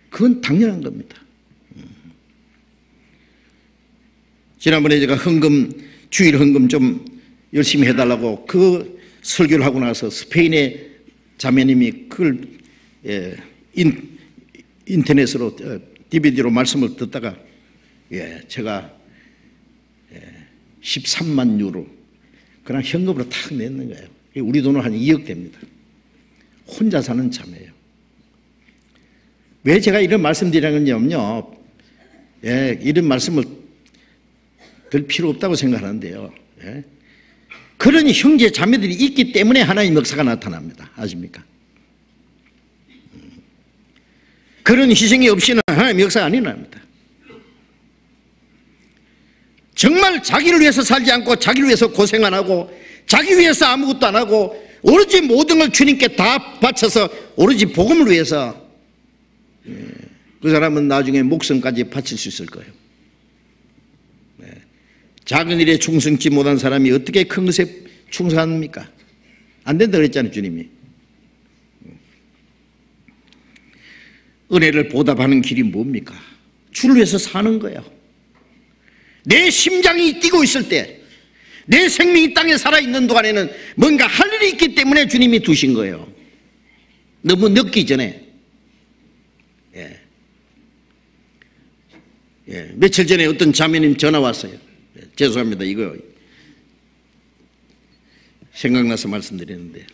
그건 당연한 겁니다. 지난번에 제가 주일 헌금 좀 열심히 해달라고 그 설교를 하고 나서 스페인의 자매님이 그걸 인터넷으로 DVD로 말씀을 듣다가 제가 13만 유로 그냥 현금으로 탁 냈는 거예요. 우리 돈으로 한 2억 됩니다. 혼자 사는 자매예요. 왜 제가 이런 말씀드리냐면요, 이런 말씀을 들 필요 없다고 생각하는데요. 그런 형제 자매들이 있기 때문에 하나님의 역사가 나타납니다. 아십니까? 그런 희생이 없이는 하나님의 역사가 안 일어납니다. 정말 자기를 위해서 살지 않고 자기를 위해서 고생 안 하고 자기 위해서 아무것도 안 하고 오로지 모든 걸 주님께 다 바쳐서 오로지 복음을 위해서, 그 사람은 나중에 목숨까지 바칠 수 있을 거예요. 작은 일에 충성치 못한 사람이 어떻게 큰 것에 충성합니까? 안 된다 그랬잖아요, 주님이. 은혜를 보답하는 길이 뭡니까? 주를 위해서 사는 거예요. 내 심장이 뛰고 있을 때, 내 생명이 땅에 살아있는 동안에는 뭔가 할 일이 있기 때문에 주님이 두신 거예요. 너무 늦기 전에. 며칠 전에 어떤 자매님 전화 왔어요. 죄송합니다. 이거 생각나서 말씀드리는데,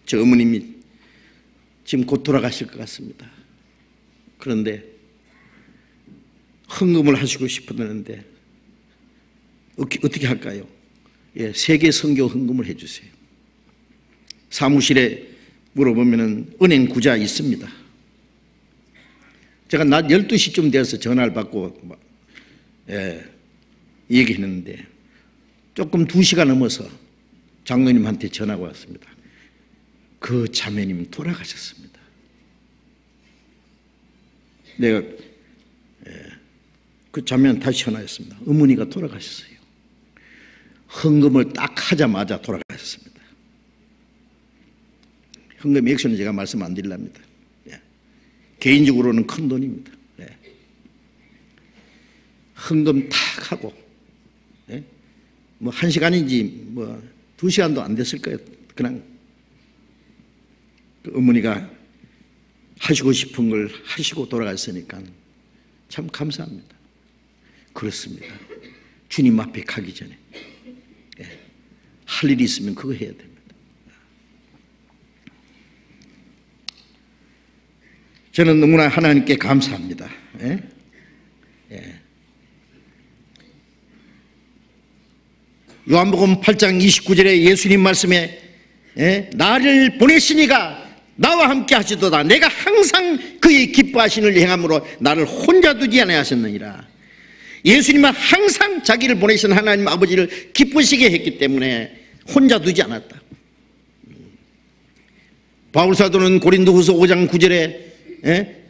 저 어머님이 지금 곧 돌아가실 것 같습니다. 그런데 헌금을 하시고 싶었는데 어떻게 할까요? 세계 선교 헌금을 해주세요. 사무실에 물어보면 은행 구자 있습니다. 제가 낮 12시쯤 되어서 전화를 받고 얘기했는데 조금 2시가 넘어서 장로님한테 전화가 왔습니다. 그 자매님 돌아가셨습니다. 내가 그 자매는 다시 전화했습니다. 어머니가 돌아가셨어요. 헌금을 딱 하자마자 돌아가셨습니다. 헌금 액수는 제가 말씀 안 드리랍니다. 개인적으로는 큰 돈입니다. 헌금 탁 하고 뭐 1시간인지 뭐 2시간도 안 됐을 거예요. 그냥 그 어머니가 하시고 싶은 걸 하시고 돌아갔으니까 참 감사합니다. 그렇습니다. 주님 앞에 가기 전에 할 일이 있으면 그거 해야 됩니다. 저는 너무나 하나님께 감사합니다. 요한복음 8장 29절에 예수님 말씀에 나를 보내시니가 나와 함께 하시도다. 내가 항상 그의 기뻐하시는 일 행함으로 나를 혼자 두지 아니하셨느니라. 예수님은 항상 자기를 보내신 하나님 아버지를 기쁘시게 했기 때문에 혼자 두지 않았다. 바울사도는 고린도후서 5장 9절에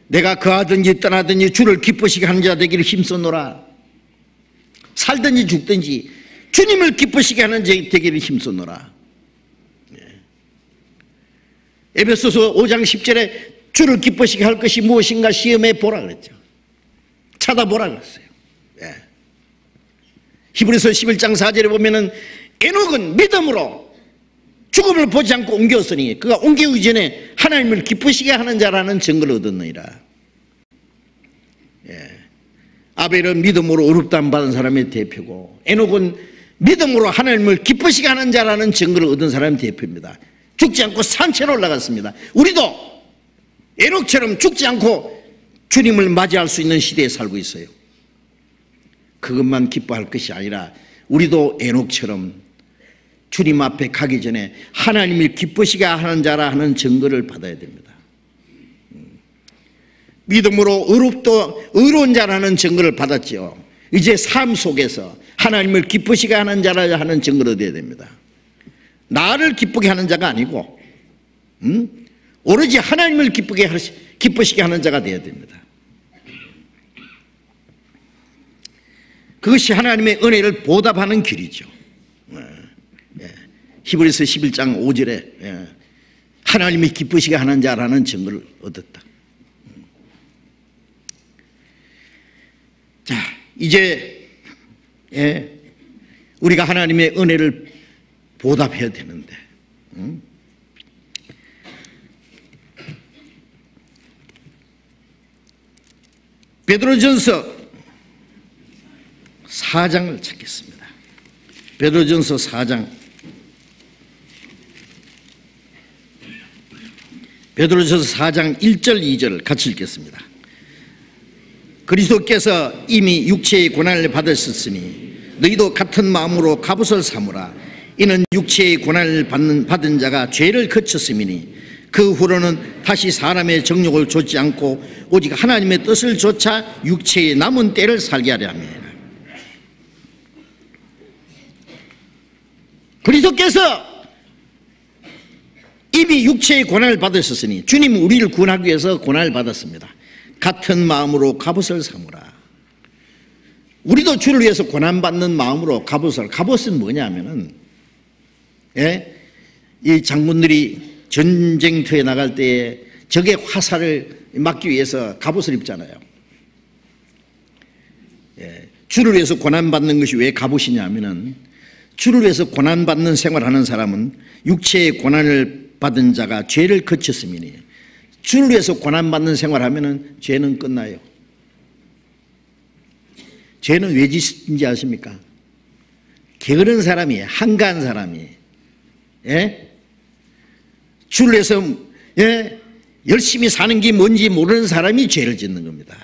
내가 거하든지 떠나든지 주를 기쁘시게 하는 자 되기를 힘써노라. 살든지 죽든지 주님을 기쁘시게 하는 자 되기를 힘써노라. 에베소서 5장 10절에 주를 기쁘시게 할 것이 무엇인가 시험해 보라 그랬죠. 찾아보라 그랬어요. 예. 히브리서 11장 4절에 보면은 에녹은 믿음으로 죽음을 보지 않고 옮겼으니 그가 옮기기 전에 하나님을 기쁘시게 하는 자라는 증거를 얻었느니라. 예. 아벨은 믿음으로 의롭다함 받은 사람의 대표고 에녹은 믿음으로 하나님을 기쁘시게 하는 자라는 증거를 얻은 사람의 대표입니다. 죽지 않고 산채로 올라갔습니다. 우리도 에녹처럼 죽지 않고 주님을 맞이할 수 있는 시대에 살고 있어요. 그것만 기뻐할 것이 아니라 우리도 에녹처럼 주님 앞에 가기 전에 하나님을 기쁘시게 하는 자라 하는 증거를 받아야 됩니다. 믿음으로 의로운 자라는 증거를 받았죠. 이제 삶 속에서 하나님을 기쁘시게 하는 자라 하는 증거를 얻어야 됩니다. 나를 기쁘게 하는 자가 아니고 오로지 하나님을 기쁘시게 하는 자가 되어야 됩니다. 그것이 하나님의 은혜를 보답하는 길이죠. 히브리서 11장 5절에 하나님이 기쁘시게 하는 자라는 증거를 얻었다. 자, 이제 우리가 하나님의 은혜를 보답해야 되는데 베드로전서 4장을 찾겠습니다. 베드로전서 4장 베드로전서 4장 1절 2절 같이 읽겠습니다. 그리스도께서 이미 육체의 고난을 받으셨으니 너희도 같은 마음으로 갑옷을 삼으라. 이는 육체의 고난을 받은 자가 죄를 거쳤음이니 그 후로는 다시 사람의 정욕을 좇지 않고 오직 하나님의 뜻을 좇아 육체의 남은 때를 살게 하려 함이라. 그리스도께서 이미 육체의 고난을 받으셨으니 주님은 우리를 구원하기 위해서 고난을 받았습니다. 같은 마음으로 갑옷을 삼으라. 우리도 주를 위해서 고난받는 마음으로 갑옷은 뭐냐면은 이 장군들이 전쟁터에 나갈 때에 적의 화살을 막기 위해서 갑옷을 입잖아요. 주를 위해서 고난받는 것이 왜 갑옷이냐면은 주를 위해서 고난받는 생활하는 사람은 육체의 고난을 받은 자가 죄를 거쳤음이니 주를 위해서 고난받는 생활하면은 죄는 끝나요. 죄는 왜 짓는지 아십니까? 게으른 사람이, 한가한 사람이 주를 위해서 열심히 사는 게 뭔지 모르는 사람이 죄를 짓는 겁니다.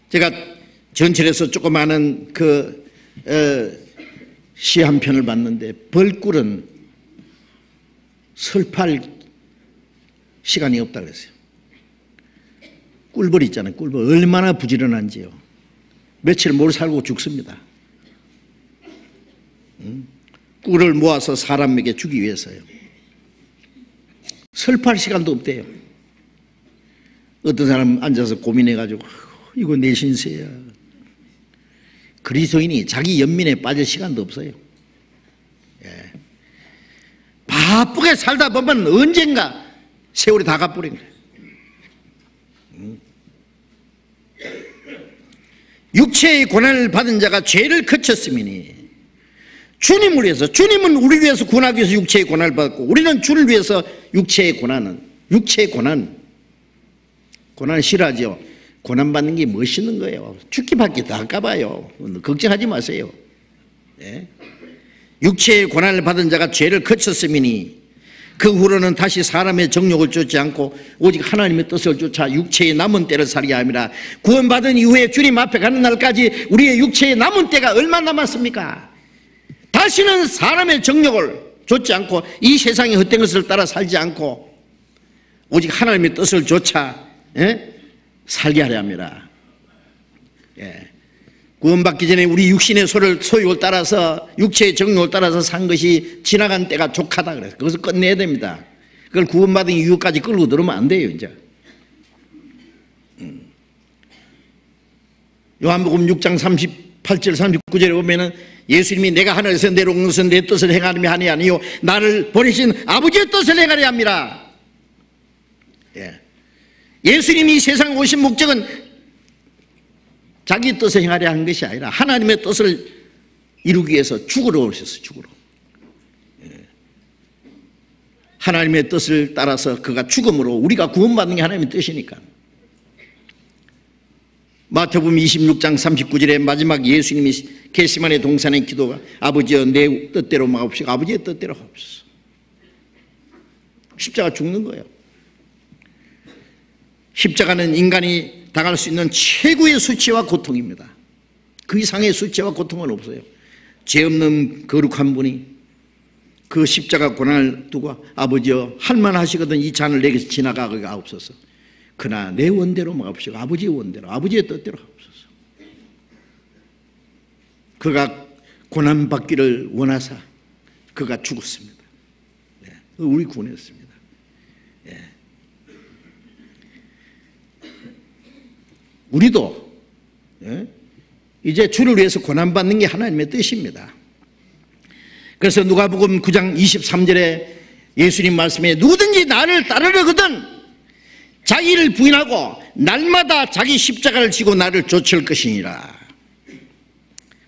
제가 전철에서 조그마한 시 한 편을 봤는데 벌꿀은 설팔 시간이 없다 그랬어요. 꿀벌 있잖아요. 꿀벌 얼마나 부지런한지요. 며칠 못 살고 죽습니다. 꿀을 모아서 사람에게 주기 위해서요. 설팔 시간도 없대요. 어떤 사람 앉아서 고민해가지고 이거 내 신세야. 그리스도인이 자기 연민에 빠질 시간도 없어요. 바쁘게 살다 보면 언젠가 세월이 다 가버린 거예요. 육체의 고난을 받은 자가 죄를 거쳤음이니 주님을 위해서, 주님은 우리를 위해서 구원하기 위해서 육체의 고난을 받았고 우리는 주를 위해서 육체의 고난은 싫어하죠. 고난받는 게 멋있는 거예요. 죽기밖에 더 아까봐요. 걱정하지 마세요. 육체의 고난을 받은 자가 죄를 거쳤음이니 그 후로는 다시 사람의 정욕을 쫓지 않고 오직 하나님의 뜻을 쫓아 육체의 남은 때를 살게 함이라. 구원받은 이후에 주님 앞에 가는 날까지 우리의 육체의 남은 때가 얼마 남았습니까? 다시는 사람의 정욕을 쫓지 않고 이 세상의 헛된 것을 따라 살지 않고 오직 하나님의 뜻을 쫓아 살게 하려 합니다. 구원받기 전에 우리 육신의 소욕을 따라서 육체의 정욕을 따라서 산 것이 지나간 때가 족하다 그래서 그것을 끝내야 됩니다. 그걸 구원받은 이후까지 끌고 들어오면 안 돼요. 이제 요한복음 6장 38절 39절에 보면은 예수님이 내가 하늘에서 내려온 것은 내 뜻을 행하림이 아니요 나를 보내신 아버지의 뜻을 행하려 함이라. 예수님이 세상에 오신 목적은 자기 뜻을 행하려 하는 것이 아니라 하나님의 뜻을 이루기 위해서 죽으러 오셨어요. 죽으러. 하나님의 뜻을 따라서 그가 죽음으로 우리가 구원받는 게 하나님의 뜻이니까. 마태복음 26장 39절에 마지막 예수님이 겟세마네 동산의 기도가 아버지여 내 뜻대로 마옵시고 아버지의 뜻대로 하옵소서. 십자가 죽는 거예요. 십자가는 인간이 당할 수 있는 최고의 수치와 고통입니다. 그 이상의 수치와 고통은 없어요. 죄 없는 거룩한 분이 그 십자가 고난을 두고 아버지여 할만하시거든 이 잔을 내게서 지나가게 하옵소서. 그러나 내 원대로 마옵시고 아버지의 원대로 아버지의 뜻대로 하옵소서. 그가 고난받기를 원하사 그가 죽었습니다. 우리 구원했습니다. 우리도 이제 주를 위해서 고난받는 게 하나님의 뜻입니다. 그래서 누가복음 9장 23절에 예수님 말씀에 누구든지 나를 따르려거든 자기를 부인하고 날마다 자기 십자가를 지고 나를 쫓을 것이니라.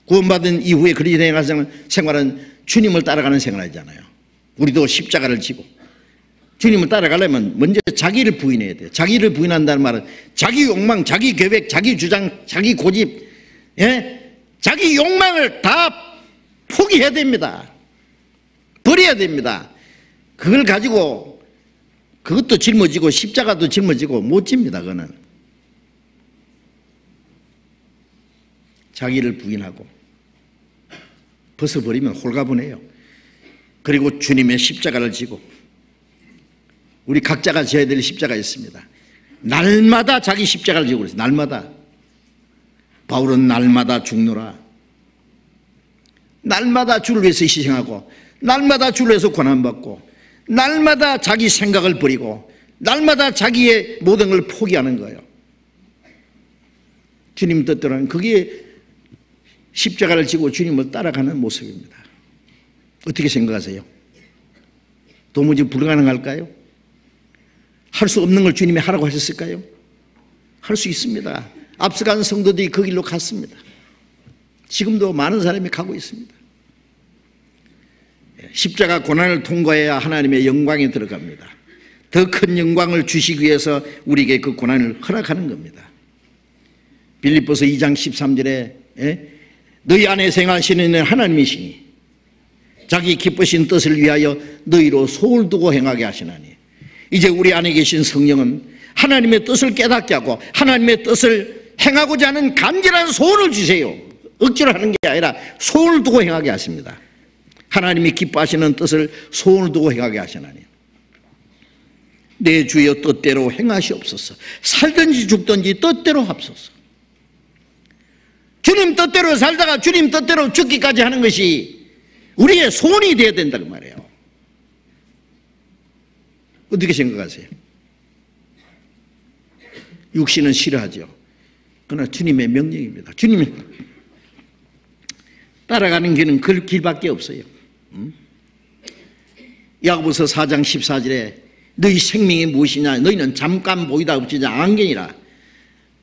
구원받은 이후에 그리 행하는 생활은 주님을 따라가는 생활이잖아요. 우리도 십자가를 지고 주님을 따라가려면 먼저 자기를 부인해야 돼요. 자기를 부인한다는 말은 자기 욕망, 자기 계획, 자기 주장, 자기 고집, 자기 욕망을 다 포기해야 됩니다. 버려야 됩니다. 그걸 가지고 그것도 짊어지고 십자가도 짊어지고 못 집니다. 그거는 자기를 부인하고 벗어버리면 홀가분해요. 그리고 주님의 십자가를 지고 우리 각자가 져야 될 십자가 있습니다. 날마다 자기 십자가를 지고 그랬어요. 날마다. 바울은 날마다 죽노라. 날마다 주를 위해서 희생하고 날마다 주를 위해서 고난받고 날마다 자기 생각을 버리고 날마다 자기의 모든 걸 포기하는 거예요. 주님 뜻대로는 그게 십자가를 지고 주님을 따라가는 모습입니다. 어떻게 생각하세요? 도무지 불가능할까요? 할 수 없는 걸 주님이 하라고 하셨을까요? 할 수 있습니다. 앞서간 성도들이 그 길로 갔습니다. 지금도 많은 사람이 가고 있습니다. 십자가 고난을 통과해야 하나님의 영광에 들어갑니다. 더 큰 영광을 주시기 위해서 우리에게 그 고난을 허락하는 겁니다. 빌립보서 2장 13절에 너희 안에 생하시는 하나님이시니 자기 기쁘신 뜻을 위하여 너희로 소를 두고 행하게 하시나니. 이제 우리 안에 계신 성령은 하나님의 뜻을 깨닫게 하고 하나님의 뜻을 행하고자 하는 간절한 소원을 주세요. 억지로 하는 게 아니라 소원을 두고 행하게 하십니다. 하나님이 기뻐하시는 뜻을 소원을 두고 행하게 하시나니 내 주여 뜻대로 행하시옵소서. 살든지 죽든지 뜻대로 합소서. 주님 뜻대로 살다가 주님 뜻대로 죽기까지 하는 것이 우리의 소원이 되어야 된다고 말해요. 어떻게 생각하세요? 육신은 싫어하죠. 그러나 주님의 명령입니다. 주님이 따라가는 길은 그 길밖에 없어요. 야고보서 4장 14절에 너희 생명이 무엇이냐 너희는 잠깐 보이다 없지냐 안견이라.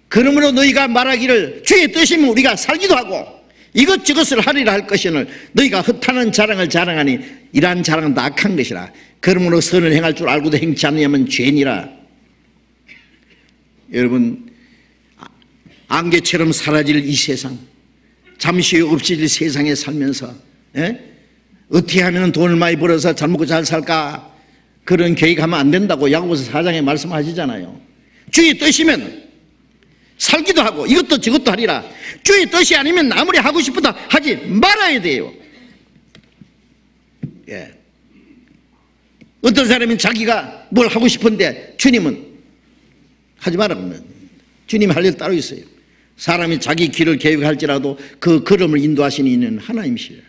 그러므로 너희가 말하기를 주의 뜻이면 우리가 살기도 하고 이것저것을 하리라 할 것이오늘 너희가 헛하는 자랑을 자랑하니 이러한 자랑은 악한 것이라. 그러므로 선을 행할 줄 알고도 행치 않느냐면 죄니라. 여러분 안개처럼 사라질 이 세상, 잠시 후에 없어질 세상에 살면서 어떻게 하면 돈을 많이 벌어서 잘 먹고 잘 살까 그런 계획하면 안 된다고 야고보서 4장에 말씀하시잖아요. 주의 뜻이면 살기도 하고 이것도 저것도 하리라. 주의 뜻이 아니면 아무리 하고 싶어도 하지 말아야 돼요. 어떤 사람은 자기가 뭘 하고 싶은데 주님은 하지 말라고 하면 주님이 할 일 따로 있어요. 사람이 자기 길을 계획할지라도 그 걸음을 인도하시는 이는 하나님이시래요.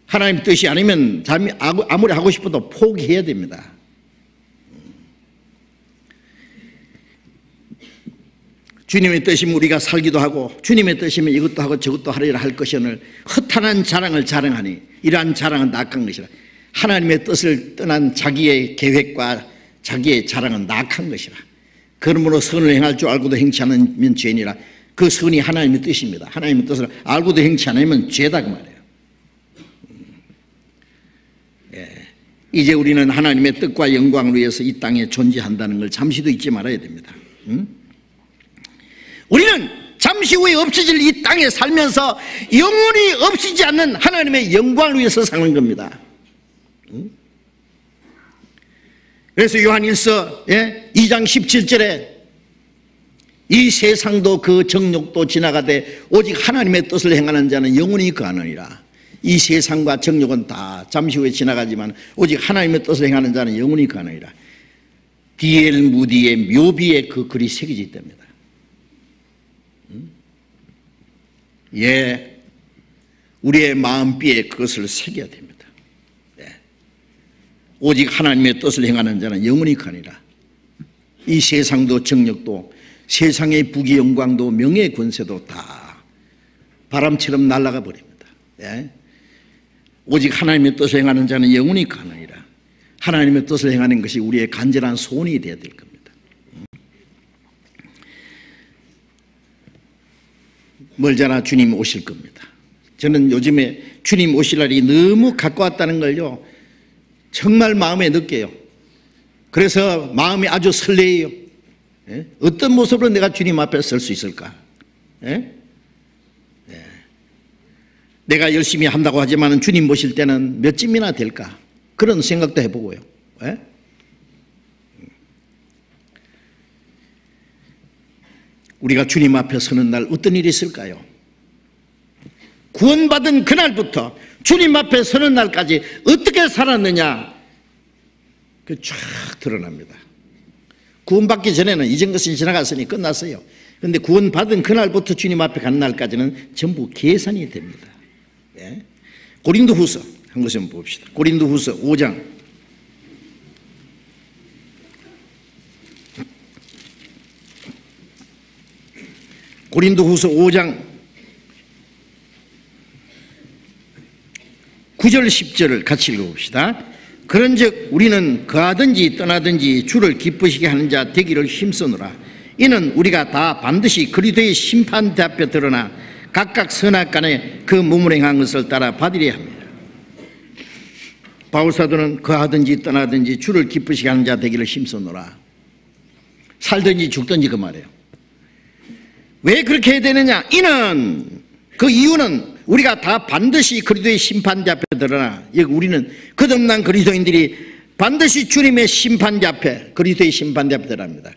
하나님 뜻이 아니면 아무리 하고 싶어도 포기해야 됩니다. 주님의 뜻이면 우리가 살기도 하고 주님의 뜻이면 이것도 하고 저것도 하리라 할 것이오늘 허탄한 자랑을 자랑하니 이러한 자랑은 낙한 것이라. 하나님의 뜻을 떠난 자기의 계획과 자기의 자랑은 낙한 것이라. 그러므로 선을 행할 줄 알고도 행치 않으면 죄니라. 그 선이 하나님의 뜻입니다. 하나님의 뜻을 알고도 행치 않으면 죄다 그 말이에요. 이제 우리는 하나님의 뜻과 영광을 위해서 이 땅에 존재한다는 걸 잠시도 잊지 말아야 됩니다. 우리는 잠시 후에 없어질 이 땅에 살면서 영원히 없어지지 않는 하나님의 영광을 위해서 사는 겁니다. 그래서 요한일서 2장 17절에 이 세상도 그 정욕도 지나가되 오직 하나님의 뜻을 행하는 자는 영원히 거하느니라. 이 세상과 정욕은 다 잠시 후에 지나가지만 오직 하나님의 뜻을 행하는 자는 영원히 거하느니라. D.L. 무디의 묘비에 그 글이 새겨져 있답니다. 우리의 마음비에 그것을 새겨야 됩니다. 오직 하나님의 뜻을 행하는 자는 영원히 거하니라. 이 세상도 정욕도 세상의 부귀 영광도 명예 권세도 다 바람처럼 날아가 버립니다. 오직 하나님의 뜻을 행하는 자는 영원히 거하느니라. 하나님의 뜻을 행하는 것이 우리의 간절한 소원이 되어야 될 겁니다. 멀잖아 주님 오실 겁니다. 저는 요즘에 주님 오실 날이 너무 가까웠다는 걸요 정말 마음에 느껴요. 그래서 마음이 아주 설레요. 어떤 모습으로 내가 주님 앞에 설 수 있을까? 내가 열심히 한다고 하지만 주님 모실 때는 몇 쯤이나 될까? 그런 생각도 해보고요. 우리가 주님 앞에 서는 날 어떤 일이 있을까요? 구원받은 그날부터 주님 앞에 서는 날까지 어떻게 살았느냐 그 쫙 드러납니다. 구원받기 전에는 이전 것은 지나갔으니 끝났어요. 그런데 구원받은 그날부터 주님 앞에 가는 날까지는 전부 계산이 됩니다. 고린도후서 한 것을 한번 봅시다. 고린도후서 5장 고린도후서 5장 9절 10절을 같이 읽어봅시다. 그런즉 우리는 거하든지 떠나든지 주를 기쁘시게 하는 자 되기를 힘쓰노라. 이는 우리가 다 반드시 그리스도의 심판대 앞에 드러나 각각 선악간에 그 몸을 행한 것을 따라 받으려야 합니다. 바울사도는 거하든지 떠나든지 주를 기쁘시게 하는 자 되기를 힘쓰노라. 살든지 죽든지 그 말이에요. 왜 그렇게 해야 되느냐? 이는 그 이유는 우리가 다 반드시 그리스도의 심판대 앞에 드러나 여기 우리는 거듭난 그리스도인들이 반드시 주님의 심판대 앞에 그리스도의 심판대 앞에 드러납니다.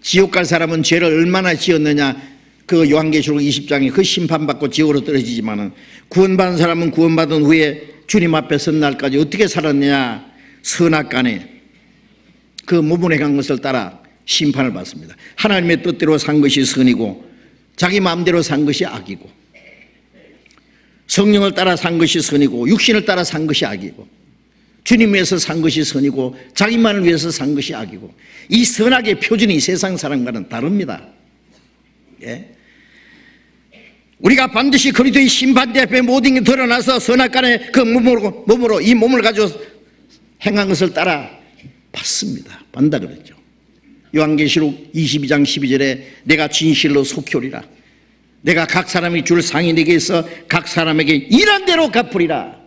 지옥 갈 사람은 죄를 얼마나 지었느냐 그 요한계시록 20장에 그 심판받고 지옥으로 떨어지지만은 구원받은 사람은 구원받은 후에 주님 앞에 선 날까지 어떻게 살았느냐 선악간에 그 몸을 행한 것을 따라 심판을 받습니다. 하나님의 뜻대로 산 것이 선이고 자기 마음대로 산 것이 악이고 성령을 따라 산 것이 선이고 육신을 따라 산 것이 악이고 주님 위해서 산 것이 선이고 자기만을 위해서 산 것이 악이고 이 선악의 표준이 세상 사람과는 다릅니다. 우리가 반드시 그리스도의 심판대 앞에 모든 게 드러나서 선악간에 그 몸으로 이 몸을 가지고 행한 것을 따라 받습니다. 받는다 그랬죠. 요한계시록 22장 12절에 내가 진실로 속히 내가 각 사람이 줄 상이 내게 있어 각 사람에게 일한 대로 갚으리라.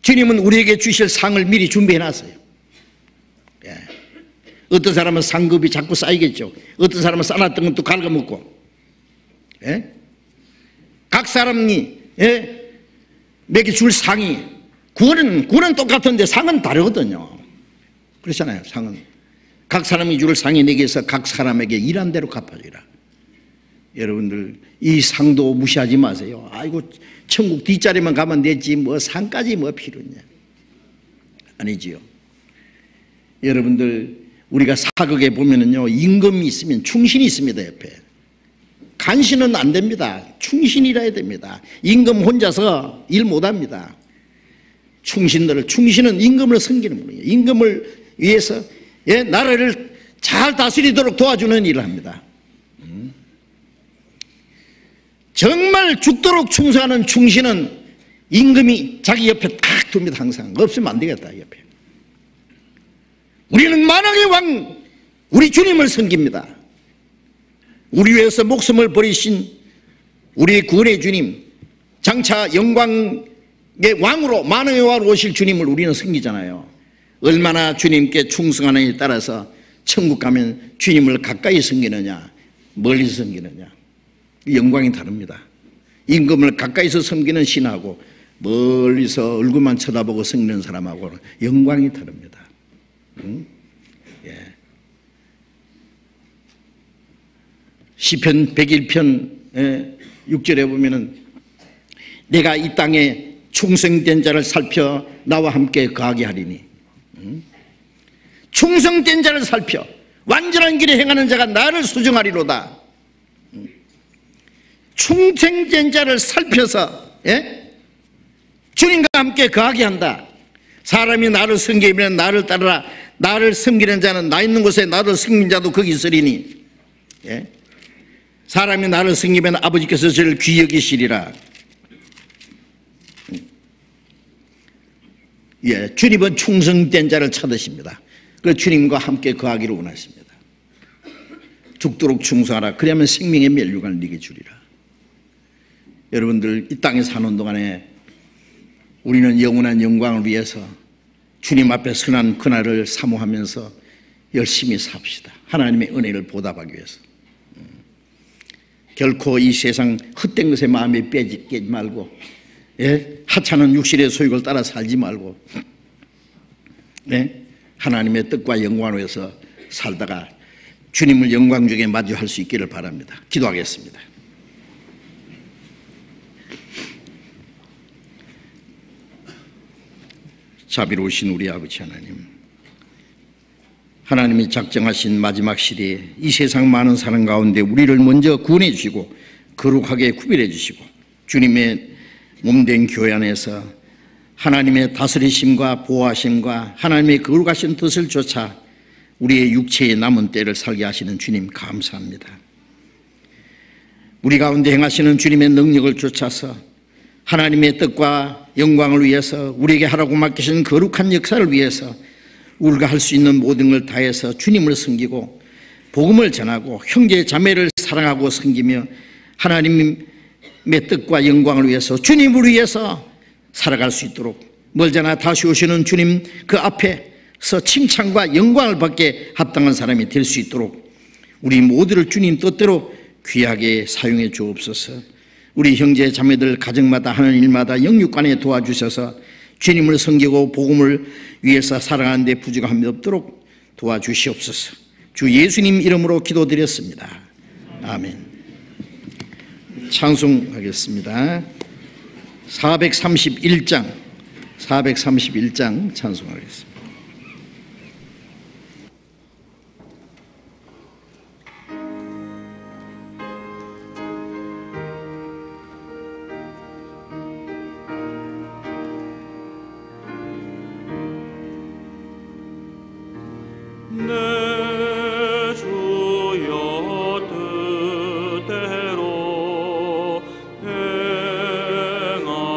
주님은 우리에게 주실 상을 미리 준비해놨어요. 어떤 사람은 상급이 자꾸 쌓이겠죠. 어떤 사람은 쌓아놨던 것도 갉아먹고 각 사람이 내게 줄 상이 구원은 똑같은데 상은 다르거든요. 그렇잖아요. 상은 각 사람이 줄 상이 내게 있어 각 사람에게 일한 대로 갚아주리라. 여러분들 이 상도 무시하지 마세요. 아이고 천국 뒷자리만 가면 되지 뭐 상까지 뭐 필요냐. 아니지요. 여러분들 우리가 사극에 보면은요 임금이 있으면 충신이 있습니다. 옆에 간신은 안 됩니다. 충신이라 해야 됩니다. 임금 혼자서 일 못합니다. 충신은 임금을 섬기는 분이에요. 임금을 위해서 나라를 잘 다스리도록 도와주는 일을 합니다. 정말 죽도록 충성하는 충신은 임금이 자기 옆에 딱 둡니다. 항상 없으면 안 되겠다. 옆에 우리는 만왕의 왕 우리 주님을 섬깁니다. 우리 위해서 목숨을 버리신 우리의 구원의 주님, 장차 영광의 왕으로 만왕의 왕으로 오실 주님을 우리는 섬기잖아요. 얼마나 주님께 충성하느냐에 따라서 천국 가면 주님을 가까이 섬기느냐 멀리서 섬기느냐 영광이 다릅니다. 임금을 가까이서 섬기는 신하고 멀리서 얼굴만 쳐다보고 섬기는 사람하고는 영광이 다릅니다. 예. 시편 101편 6절에 보면은 내가 이 땅에 충성된 자를 살펴 나와 함께 거하게 하리니, 충성된 자를 살펴 완전한 길에 행하는 자가 나를 수정하리로다. 충성된 자를 살펴서 주님과 함께 거하게 한다. 사람이 나를 섬기면 나를 따르라. 나를 섬기는 자는 나 있는 곳에 나를 섬기는 자도 거기 있으리니, 사람이 나를 섬기면 아버지께서 저를 귀히 여기시리라. 주님은 충성된 자를 찾으십니다. 그 주님과 함께 거하기를 원하십니다. 죽도록 충성하라. 그러면 생명의 면류관을 네게 주리라. 여러분들 이 땅에 사는 동안에 우리는 영원한 영광을 위해서 주님 앞에 선한 그날을 사모하면서 열심히 삽시다. 하나님의 은혜를 보답하기 위해서. 결코 이 세상 헛된 것에 마음이 빼지지 말고, 하찮은 육신의 소욕을 따라 살지 말고, 하나님의 뜻과 영광을 위해서 살다가 주님을 영광 중에 마주할 수 있기를 바랍니다. 기도하겠습니다. 자비로우신 우리 아버지 하나님, 하나님이 작정하신 마지막 시대에 이 세상 많은 사람 가운데 우리를 먼저 구원해 주시고 거룩하게 구별해 주시고 주님의 몸된 교회 안에서 하나님의 다스리심과 보호하심과 하나님의 거룩하신 뜻을 쫓아 우리의 육체의 남은 때를 살게 하시는 주님 감사합니다. 우리 가운데 행하시는 주님의 능력을 쫓아서 하나님의 뜻과 영광을 위해서 우리에게 하라고 맡기신 거룩한 역사를 위해서 우리가 할 수 있는 모든 걸 다해서 주님을 섬기고 복음을 전하고 형제 자매를 사랑하고 섬기며 하나님의 뜻과 영광을 위해서 주님을 위해서 살아갈 수 있도록 멀잖아 다시 오시는 주님 그 앞에서 칭찬과 영광을 받게 합당한 사람이 될 수 있도록 우리 모두를 주님 뜻대로 귀하게 사용해 주옵소서. 우리 형제 자매들 가정마다 하는 일마다 영육간에 도와주셔서 주님을 섬기고 복음을 위해서 살아가는 데 부족함이 없도록 도와주시옵소서. 주 예수님 이름으로 기도드렸습니다. 아멘. 찬송하겠습니다. 431장 찬송하겠습니다. 내 주여 뜻대로 행하시옵소서.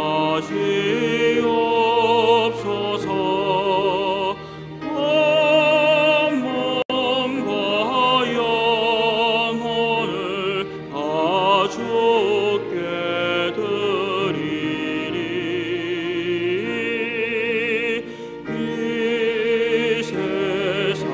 온 몸과 영혼을 다 주께 드리리. 이 세상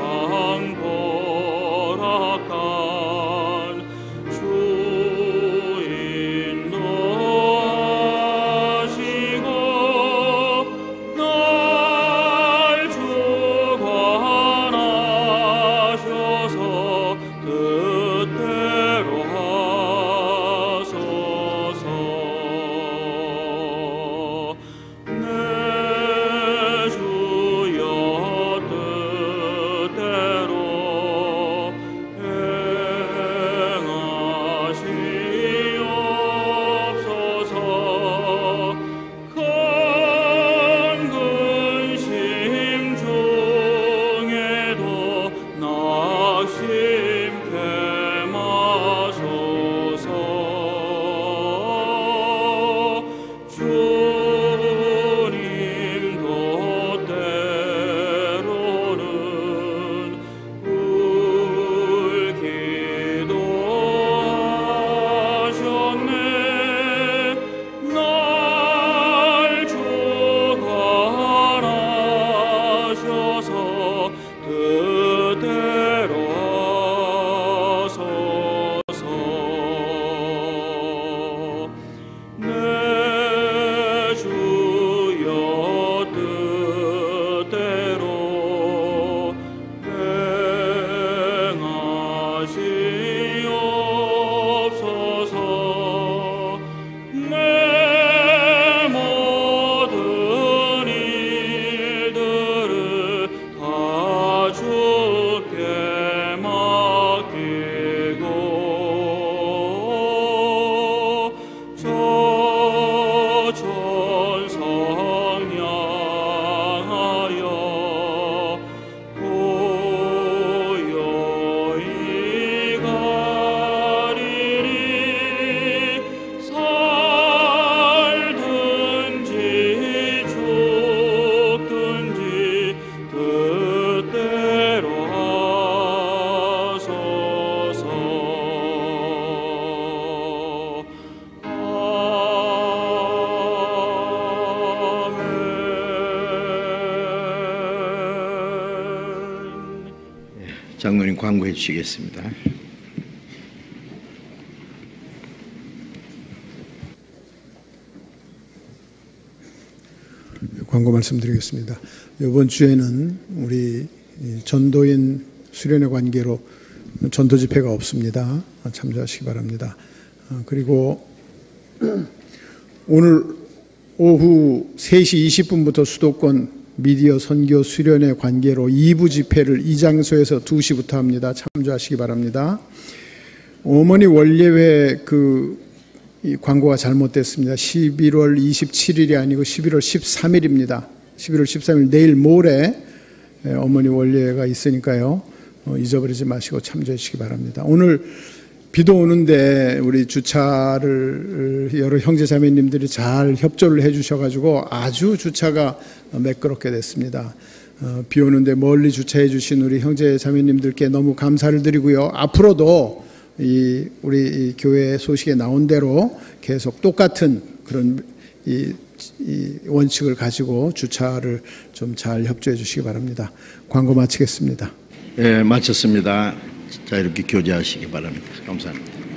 장로님 광고해 주시겠습니다. 광고 말씀드리겠습니다. 이번 주에는 우리 전도인 수련회 관계로 전도 집회가 없습니다. 참조하시기 바랍니다. 그리고 오늘 오후 3시 20분부터 수도권 미디어 선교 수련회 관계로 2부 집회를 이 장소에서 2시부터 합니다. 참조하시기 바랍니다. 어머니 원례회 이 광고가 잘못됐습니다. 11월 27일이 아니고 11월 13일입니다. 11월 13일 내일 모레 어머니 원례가 있으니까요. 잊어버리지 마시고 참조해 주시기 바랍니다. 오늘 비도 오는데 우리 주차를 여러 형제 자매님들이 잘 협조를 해 주셔가지고 아주 주차가 매끄럽게 됐습니다. 비 오는데 멀리 주차해 주신 우리 형제 자매님들께 너무 감사를 드리고요. 앞으로도 우리 교회 소식에 나온 대로 계속 똑같은 그런 이 원칙을 가지고 주차를 좀 잘 협조해 주시기 바랍니다. 광고 마치겠습니다. 네, 마쳤습니다. 자, 이렇게 교제하시기 바랍니다. 감사합니다.